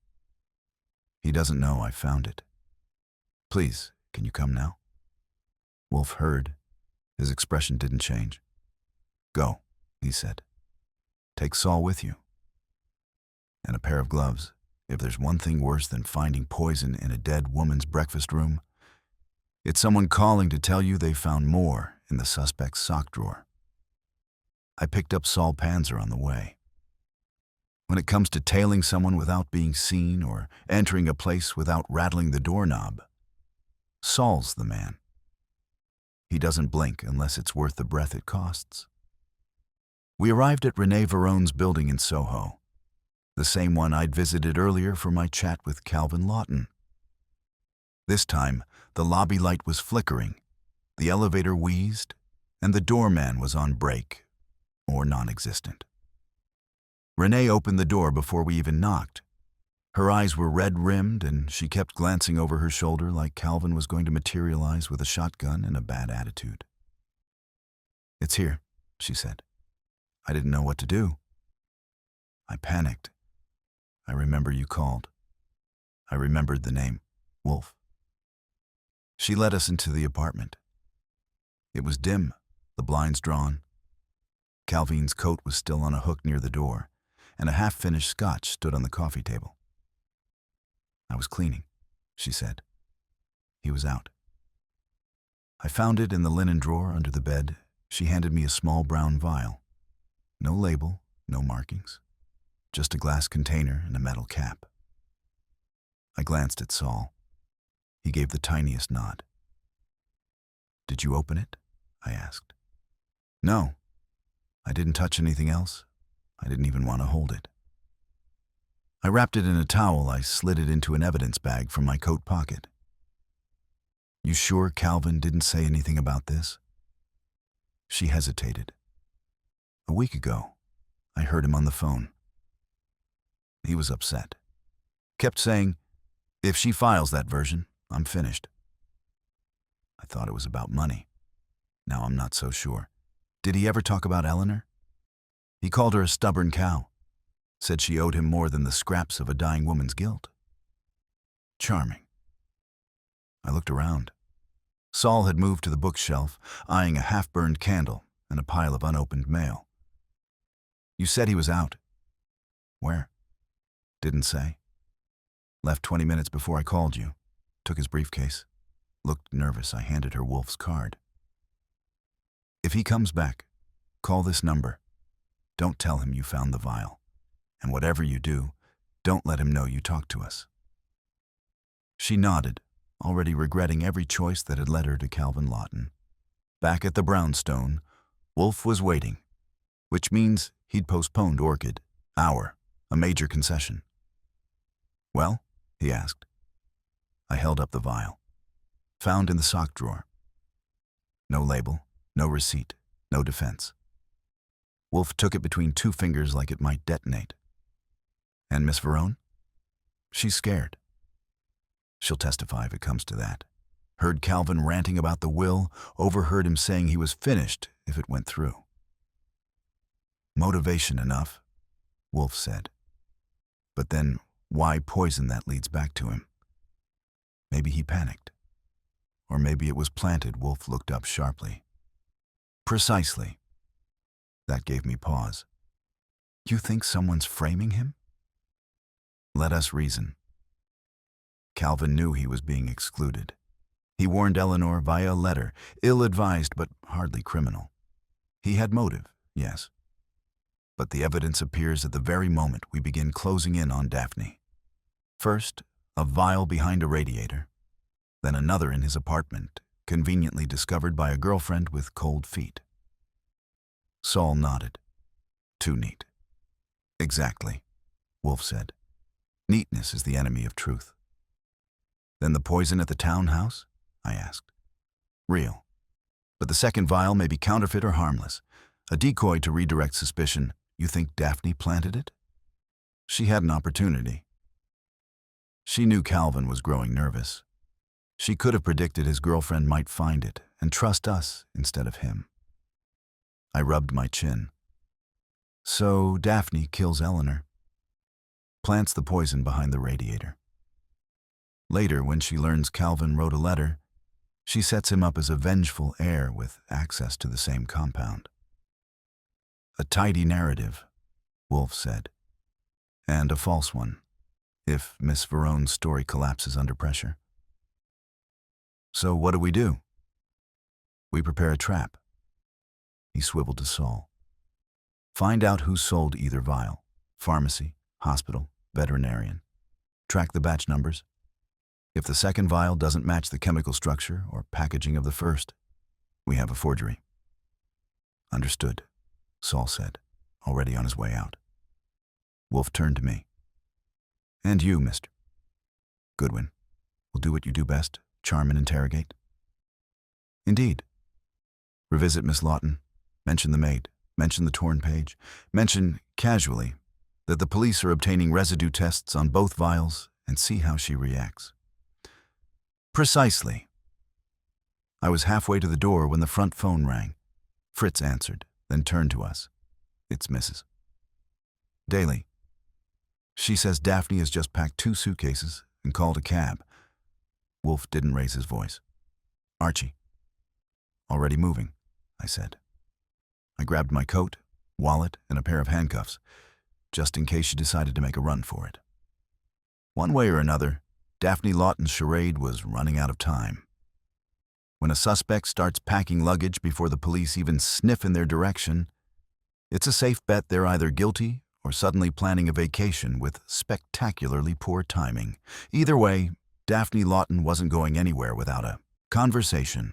He doesn't know I found it. Please, can you come now? Wolfe heard. His expression didn't change. Go, he said. Take Saul with you. And a pair of gloves. If there's one thing worse than finding poison in a dead woman's breakfast room, it's someone calling to tell you they found more in the suspect's sock drawer. I picked up Saul Panzer on the way. When it comes to tailing someone without being seen or entering a place without rattling the doorknob, Saul's the man. He doesn't blink unless it's worth the breath it costs. We arrived at Renee Verone's building in Soho, the same one I'd visited earlier for my chat with Calvin Lawton. This time, the lobby light was flickering, the elevator wheezed, and the doorman was on break, or non-existent. Renee opened the door before we even knocked. Her eyes were red-rimmed, and she kept glancing over her shoulder like Calvin was going to materialize with a shotgun and a bad attitude. It's here, she said. I didn't know what to do. I panicked. I remember you called. I remembered the name, Wolfe. She led us into the apartment. It was dim, the blinds drawn. Calvin's coat was still on a hook near the door, and a half-finished scotch stood on the coffee table. I was cleaning, she said. He was out. I found it in the linen drawer under the bed. She handed me a small brown vial. No label, no markings. Just a glass container and a metal cap. I glanced at Saul. He gave the tiniest nod. Did you open it? I asked. No. I didn't touch anything else. I didn't even want to hold it. I wrapped it in a towel. I slid it into an evidence bag from my coat pocket. You sure Calvin didn't say anything about this? She hesitated. A week ago, I heard him on the phone. He was upset. Kept saying, if she files that version, I'm finished. I thought it was about money. Now I'm not so sure. Did he ever talk about Eleanor? He called her a stubborn cow. Said she owed him more than the scraps of a dying woman's guilt. Charming. I looked around. Saul had moved to the bookshelf, eyeing a half-burned candle and a pile of unopened mail. You said he was out. Where? Didn't say. Left 20 minutes before I called you. took his briefcase. Looked nervous. I handed her Wolfe's card. If he comes back, call this number. Don't tell him you found the vial. And whatever you do, don't let him know you talked to us. She nodded, already regretting every choice that had led her to Calvin Lawton. Back at the brownstone, Wolfe was waiting, which means he'd postponed Orchid. A major concession. Well, he asked. I held up the vial. Found in the sock drawer. No label, no receipt, no defense. Wolfe took it between two fingers like it might detonate. And Miss Verone? She's scared. She'll testify if it comes to that. Heard Calvin ranting about the will, overheard him saying he was finished if it went through. Motivation enough, Wolfe said. But then, why poison that leads back to him? Maybe he panicked. Or maybe it was planted. Wolfe looked up sharply. Precisely. That gave me pause. You think someone's framing him? Let us reason. Calvin knew he was being excluded. He warned Eleanor via a letter, ill-advised but hardly criminal. He had motive, yes. But the evidence appears at the very moment we begin closing in on Daphne. First, a vial behind a radiator. Then another in his apartment, conveniently discovered by a girlfriend with cold feet. Saul nodded. Too neat. Exactly, Wolfe said. Neatness is the enemy of truth. Then the poison at the townhouse? I asked. Real. But the second vial may be counterfeit or harmless. A decoy to redirect suspicion. You think Daphne planted it? She had an opportunity. She knew Calvin was growing nervous. She could have predicted his girlfriend might find it and trust us instead of him. I rubbed my chin. So Daphne kills Eleanor. Plants the poison behind the radiator. Later, when she learns Calvin wrote a letter, she sets him up as a vengeful heir with access to the same compound. A tidy narrative, Wolfe said. And a false one, if Miss Verone's story collapses under pressure. So what do? We prepare a trap. He swiveled to Saul. Find out who sold either vial. Pharmacy, hospital, veterinarian. Track the batch numbers. If the second vial doesn't match the chemical structure or packaging of the first, we have a forgery. Understood, Saul said, already on his way out. Wolfe turned to me. And you, Mr. Goodwin, will do what you do best, charm and interrogate? Indeed. Revisit Miss Lawton, mention the maid, mention the torn page, mention, casually, that the police are obtaining residue tests on both vials and see how she reacts. Precisely. I was halfway to the door when the front phone rang. Fritz answered, then turned to us. It's Mrs. Daly. She says Daphne has just packed 2 suitcases and called a cab. Wolfe didn't raise his voice. Archie. Already moving, I said. I grabbed my coat, wallet, and a pair of handcuffs, just in case she decided to make a run for it. One way or another, Daphne Lawton's charade was running out of time. When a suspect starts packing luggage before the police even sniff in their direction, it's a safe bet they're either guilty or suddenly planning a vacation with spectacularly poor timing. Either way, Daphne Lawton wasn't going anywhere without a conversation,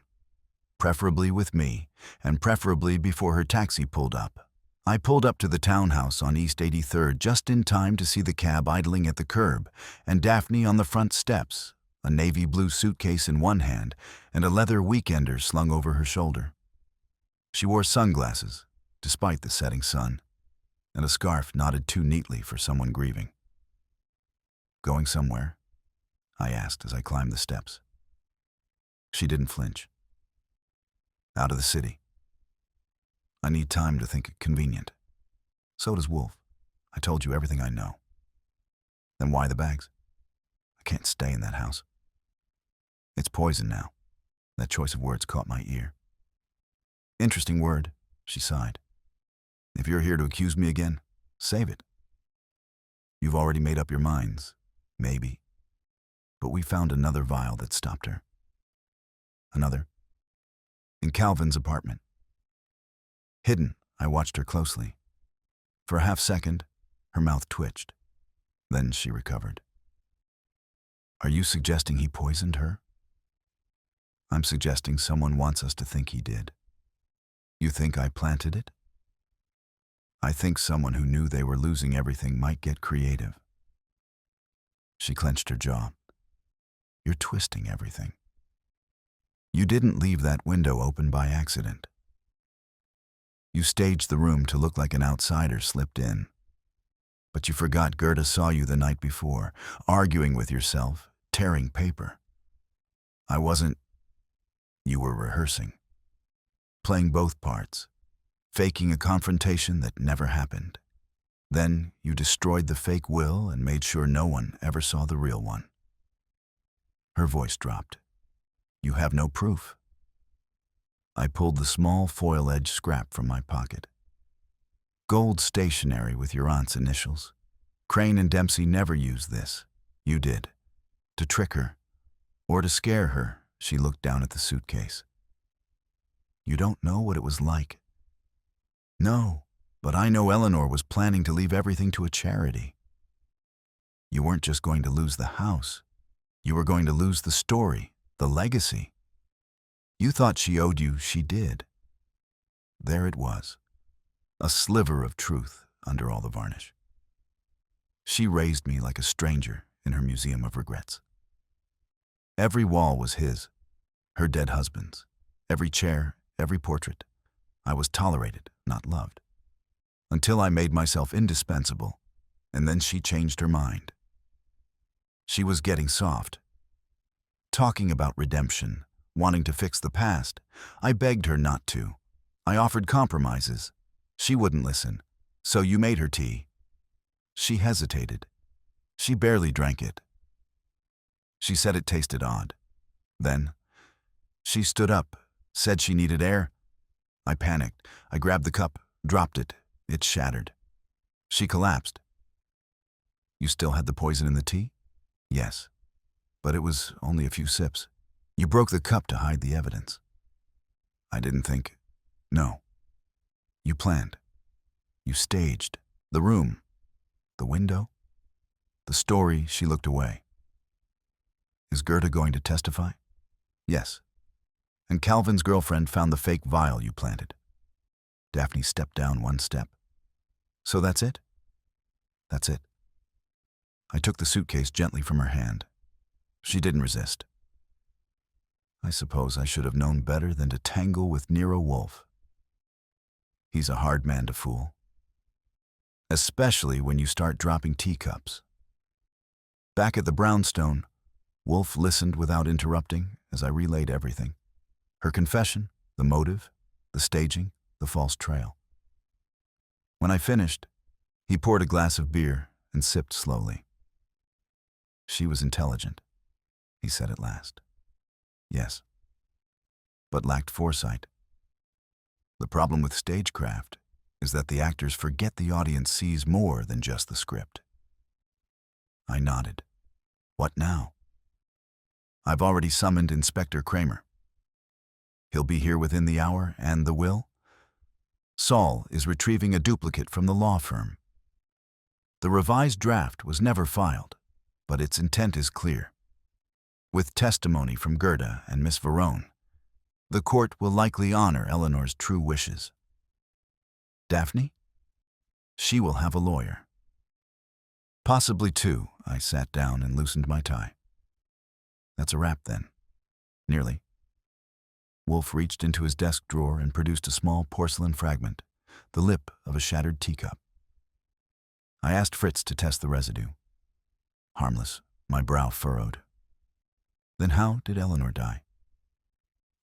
preferably with me, and preferably before her taxi pulled up. I pulled up to the townhouse on East 83rd just in time to see the cab idling at the curb and Daphne on the front steps, a navy blue suitcase in one hand and a leather weekender slung over her shoulder. She wore sunglasses, despite the setting sun, and a scarf knotted too neatly for someone grieving. Going somewhere? I asked as I climbed the steps. She didn't flinch. Out of the city. I need time to think it convenient. So does Wolfe. I told you everything I know. Then why the bags? I can't stay in that house. It's poison now. That choice of words caught my ear. Interesting word, she sighed. If you're here to accuse me again, save it. You've already made up your minds. Maybe. But we found another vial that stopped her. Another. In Calvin's apartment. Hidden, I watched her closely. For a half-second, her mouth twitched. Then she recovered. Are you suggesting he poisoned her? I'm suggesting someone wants us to think he did. You think I planted it? I think someone who knew they were losing everything might get creative. She clenched her jaw. You're twisting everything. You didn't leave that window open by accident. You staged the room to look like an outsider slipped in. But you forgot Gerda saw you the night before, arguing with yourself, tearing paper. I wasn't. You were rehearsing. Playing both parts, faking a confrontation that never happened. Then you destroyed the fake will and made sure no one ever saw the real one. Her voice dropped. You have no proof. I pulled the small foil-edged scrap from my pocket. Gold stationery with your aunt's initials. Crane and Dempsey never used this. You did. To trick her. Or to scare her. She looked down at the suitcase. You don't know what it was like. No, but I know Eleanor was planning to leave everything to a charity. You weren't just going to lose the house. You were going to lose the story, the legacy. You thought she owed you, she did. There it was, a sliver of truth under all the varnish. She raised me like a stranger in her museum of regrets. Every wall was his, her dead husband's. Every chair, every portrait. I was tolerated, not loved. Until I made myself indispensable, and then she changed her mind. She was getting soft. Talking about redemption, wanting to fix the past. I begged her not to. I offered compromises. She wouldn't listen, so you made her tea. She hesitated. She barely drank it. She said it tasted odd. Then, she stood up, said she needed air. I panicked. I grabbed the cup, dropped it. It shattered. She collapsed. You still had the poison in the tea? Yes, but it was only a few sips. You broke the cup to hide the evidence. I didn't think. No. You planned. You staged. The room. The window. The story. She looked away. Is Gerda going to testify? Yes. And Calvin's girlfriend found the fake vial you planted. Daphne stepped down one step. So that's it? That's it. I took the suitcase gently from her hand. She didn't resist. I suppose I should have known better than to tangle with Nero Wolfe. He's a hard man to fool. Especially when you start dropping teacups. Back at the brownstone, Wolfe listened without interrupting as I relayed everything. Her confession, the motive, the staging, the false trail. When I finished, he poured a glass of beer and sipped slowly. She was intelligent, he said at last. Yes, but lacked foresight. The problem with stagecraft is that the actors forget the audience sees more than just the script. I nodded. What now? I've already summoned Inspector Kramer. He'll be here within the hour, and the will? Saul is retrieving a duplicate from the law firm. The revised draft was never filed, but its intent is clear. With testimony from Gerda and Miss Verone, the court will likely honor Eleanor's true wishes. Daphne? She will have a lawyer. Possibly two. I sat down and loosened my tie. That's a wrap then. Nearly. Wolfe reached into his desk drawer and produced a small porcelain fragment, the lip of a shattered teacup. I asked Fritz to test the residue. Harmless, my brow furrowed. Then how did Eleanor die?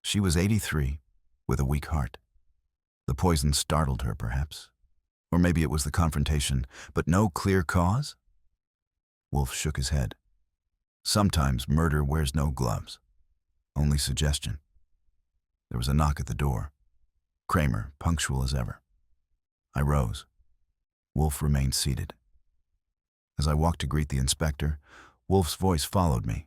She was 83, with a weak heart. The poison startled her, perhaps. Or maybe it was the confrontation, but no clear cause? Wolfe shook his head. Sometimes murder wears no gloves, only suggestion. There was a knock at the door. Kramer, punctual as ever. I rose. Wolfe remained seated. As I walked to greet the inspector, Wolfe's voice followed me,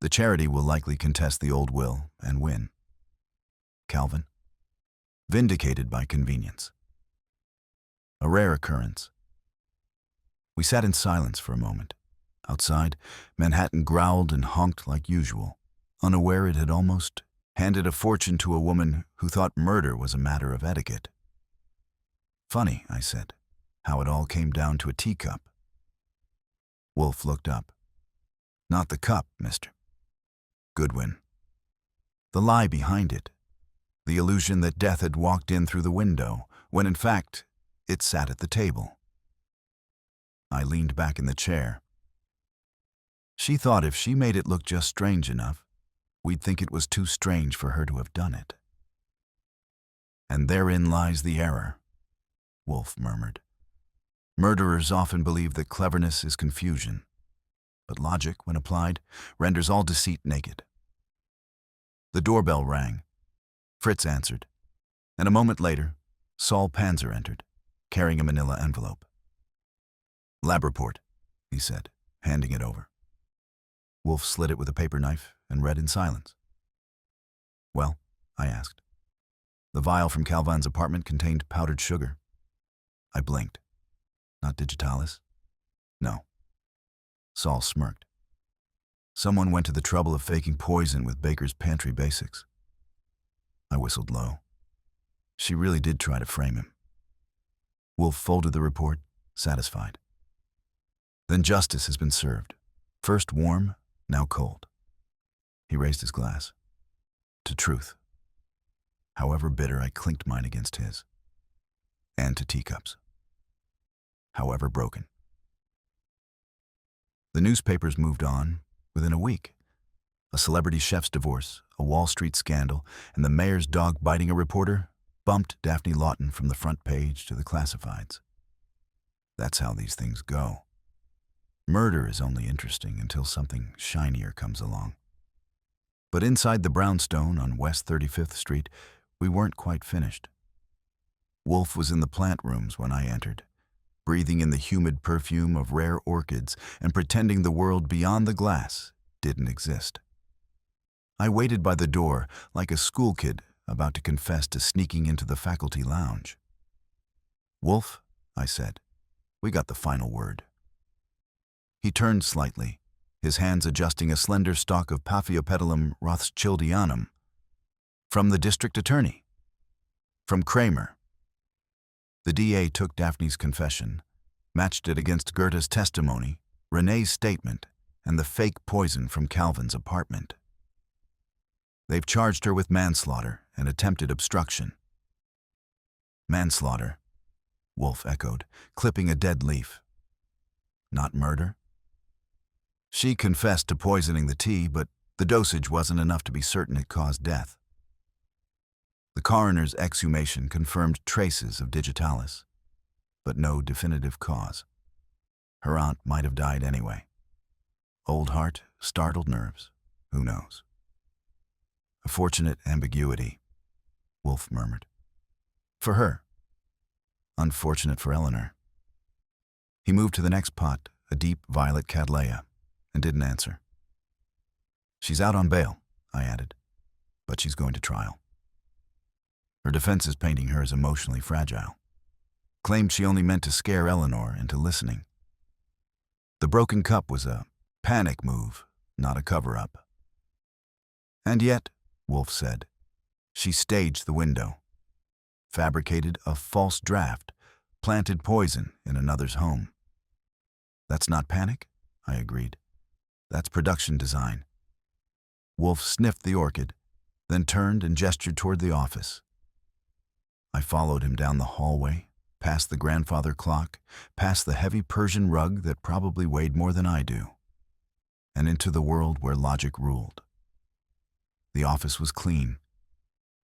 The charity will likely contest the old will and win. Calvin. Vindicated by convenience. A rare occurrence. We sat in silence for a moment. Outside, Manhattan growled and honked like usual, unaware it had almost handed a fortune to a woman who thought murder was a matter of etiquette. Funny, I said, how it all came down to a teacup. Wolfe looked up. Not the cup, Mr. Goodwin. The lie behind it. The illusion that death had walked in through the window, when in fact, it sat at the table. I leaned back in the chair. She thought if she made it look just strange enough, we'd think it was too strange for her to have done it. And therein lies the error, Wolfe murmured. Murderers often believe that cleverness is confusion, but logic, when applied, renders all deceit naked. The doorbell rang. Fritz answered, and a moment later, Saul Panzer entered, carrying a manila envelope. Lab report, he said, handing it over. Wolfe slit it with a paper knife and read in silence. Well, I asked. The vial from Calvin's apartment contained powdered sugar. I blinked. Not digitalis? No. Saul smirked. Someone went to the trouble of faking poison with Baker's pantry basics. I whistled low. She really did try to frame him. Wolfe folded the report, satisfied. Then justice has been served. First warm, now cold. He raised his glass. To truth. However bitter, I clinked mine against his. And to teacups. However broken. The newspapers moved on within a week. A celebrity chef's divorce, a Wall Street scandal, and the mayor's dog biting a reporter bumped Daphne Lawton from the front page to the classifieds. That's how these things go. Murder is only interesting until something shinier comes along. But inside the brownstone on West 35th Street, we weren't quite finished. Wolfe was in the plant rooms when I entered, breathing in the humid perfume of rare orchids and pretending the world beyond the glass didn't exist. I waited by the door like a school kid about to confess to sneaking into the faculty lounge. Wolfe, I said, we got the final word. He turned slightly, his hands adjusting a slender stalk of Paphiopedilum rothschildianum. From the district attorney. From Kramer. The DA took Daphne's confession, matched it against Goethe's testimony, Renee's statement, and the fake poison from Calvin's apartment. They've charged her with manslaughter and attempted obstruction. Manslaughter, Wolfe echoed, clipping a dead leaf. Not murder? She confessed to poisoning the tea, but the dosage wasn't enough to be certain it caused death. The coroner's exhumation confirmed traces of digitalis, but no definitive cause. Her aunt might have died anyway. Old heart, startled nerves, who knows? A fortunate ambiguity, Wolfe murmured. For her. Unfortunate for Eleanor. He moved to the next pot, a deep violet cattleya, and didn't answer. She's out on bail, I added, but she's going to trial. Her defense is painting her as emotionally fragile. Claimed she only meant to scare Eleanor into listening. The broken cup was a panic move, not a cover-up. And yet, Wolfe said, she staged the window, fabricated a false draft, planted poison in another's home. That's not panic, I agreed. That's production design. Wolfe sniffed the orchid, then turned and gestured toward the office. I followed him down the hallway, past the grandfather clock, past the heavy Persian rug that probably weighed more than I do, and into the world where logic ruled. The office was clean.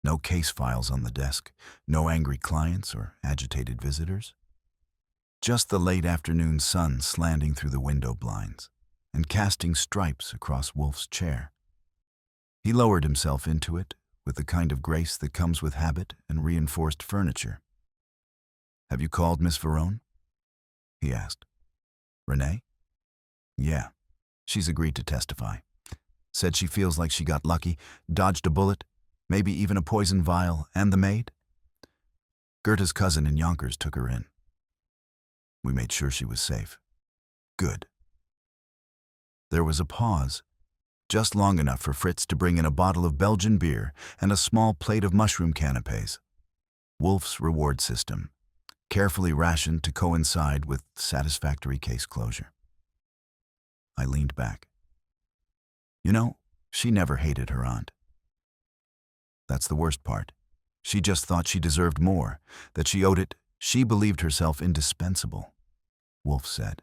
No case files on the desk, no angry clients or agitated visitors. Just the late afternoon sun slanting through the window blinds and casting stripes across Wolfe's chair. He lowered himself into it with the kind of grace that comes with habit and reinforced furniture. Have you called Miss Verone? He asked. Renee? Yeah, she's agreed to testify. Said she feels like she got lucky, dodged a bullet, maybe even a poison vial, and the maid. Gerta's cousin in Yonkers took her in. We made sure she was safe. Good. There was a pause, just long enough for Fritz to bring in a bottle of Belgian beer and a small plate of mushroom canapés. Wolfe's reward system, carefully rationed to coincide with satisfactory case closure. I leaned back. You know, she never hated her aunt. That's the worst part. She just thought she deserved more, that she owed it. She believed herself indispensable, Wolfe said,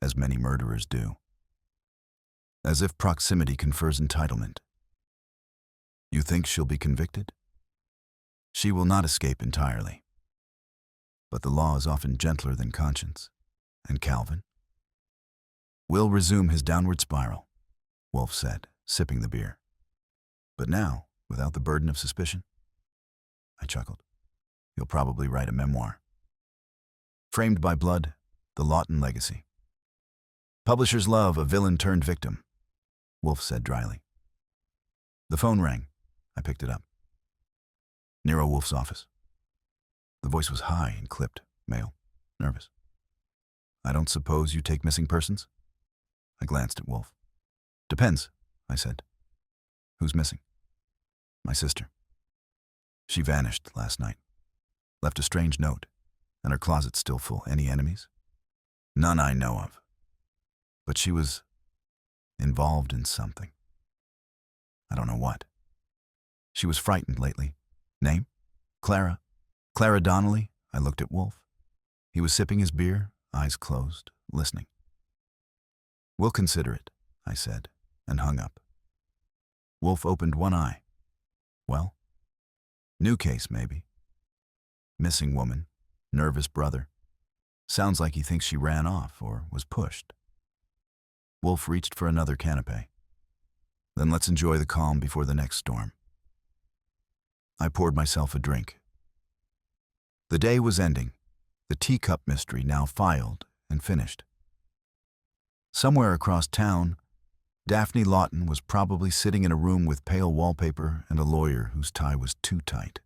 as many murderers do. As if proximity confers entitlement. You think she'll be convicted? She will not escape entirely. But the law is often gentler than conscience. And Calvin? Will resume his downward spiral, Wolfe said, sipping the beer. But now, without the burden of suspicion? I chuckled. He'll probably write a memoir. Framed by Blood, The Lawton Legacy. Publishers love a villain turned victim, Wolfe said dryly. The phone rang. I picked it up. Nero Wolfe's office. The voice was high and clipped, male, nervous. I don't suppose you take missing persons? I glanced at Wolfe. Depends, I said. Who's missing? My sister. She vanished last night. Left a strange note, and her closet's still full. Any enemies? None I know of. But she was involved in something. I don't know what. She was frightened lately. Name? Clara. Clara Donnelly. I looked at Wolfe. He was sipping his beer, eyes closed, listening. We'll consider it, I said, and hung up. Wolfe opened one eye. Well? New case, maybe. Missing woman, nervous brother. Sounds like he thinks she ran off or was pushed. Wolfe reached for another canapé. Then let's enjoy the calm before the next storm. I poured myself a drink. The day was ending, the Teacup mystery now filed and finished. Somewhere across town, Daphne Lawton was probably sitting in a room with pale wallpaper and a lawyer whose tie was too tight,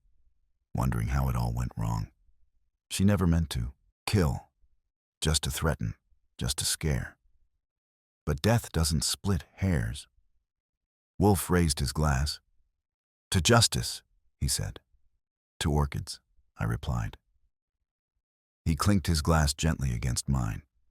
wondering how it all went wrong. She never meant to kill, just to threaten, just to scare. But death doesn't split hairs. Wolfe raised his glass. To justice, he said. To orchids, I replied. He clinked his glass gently against mine.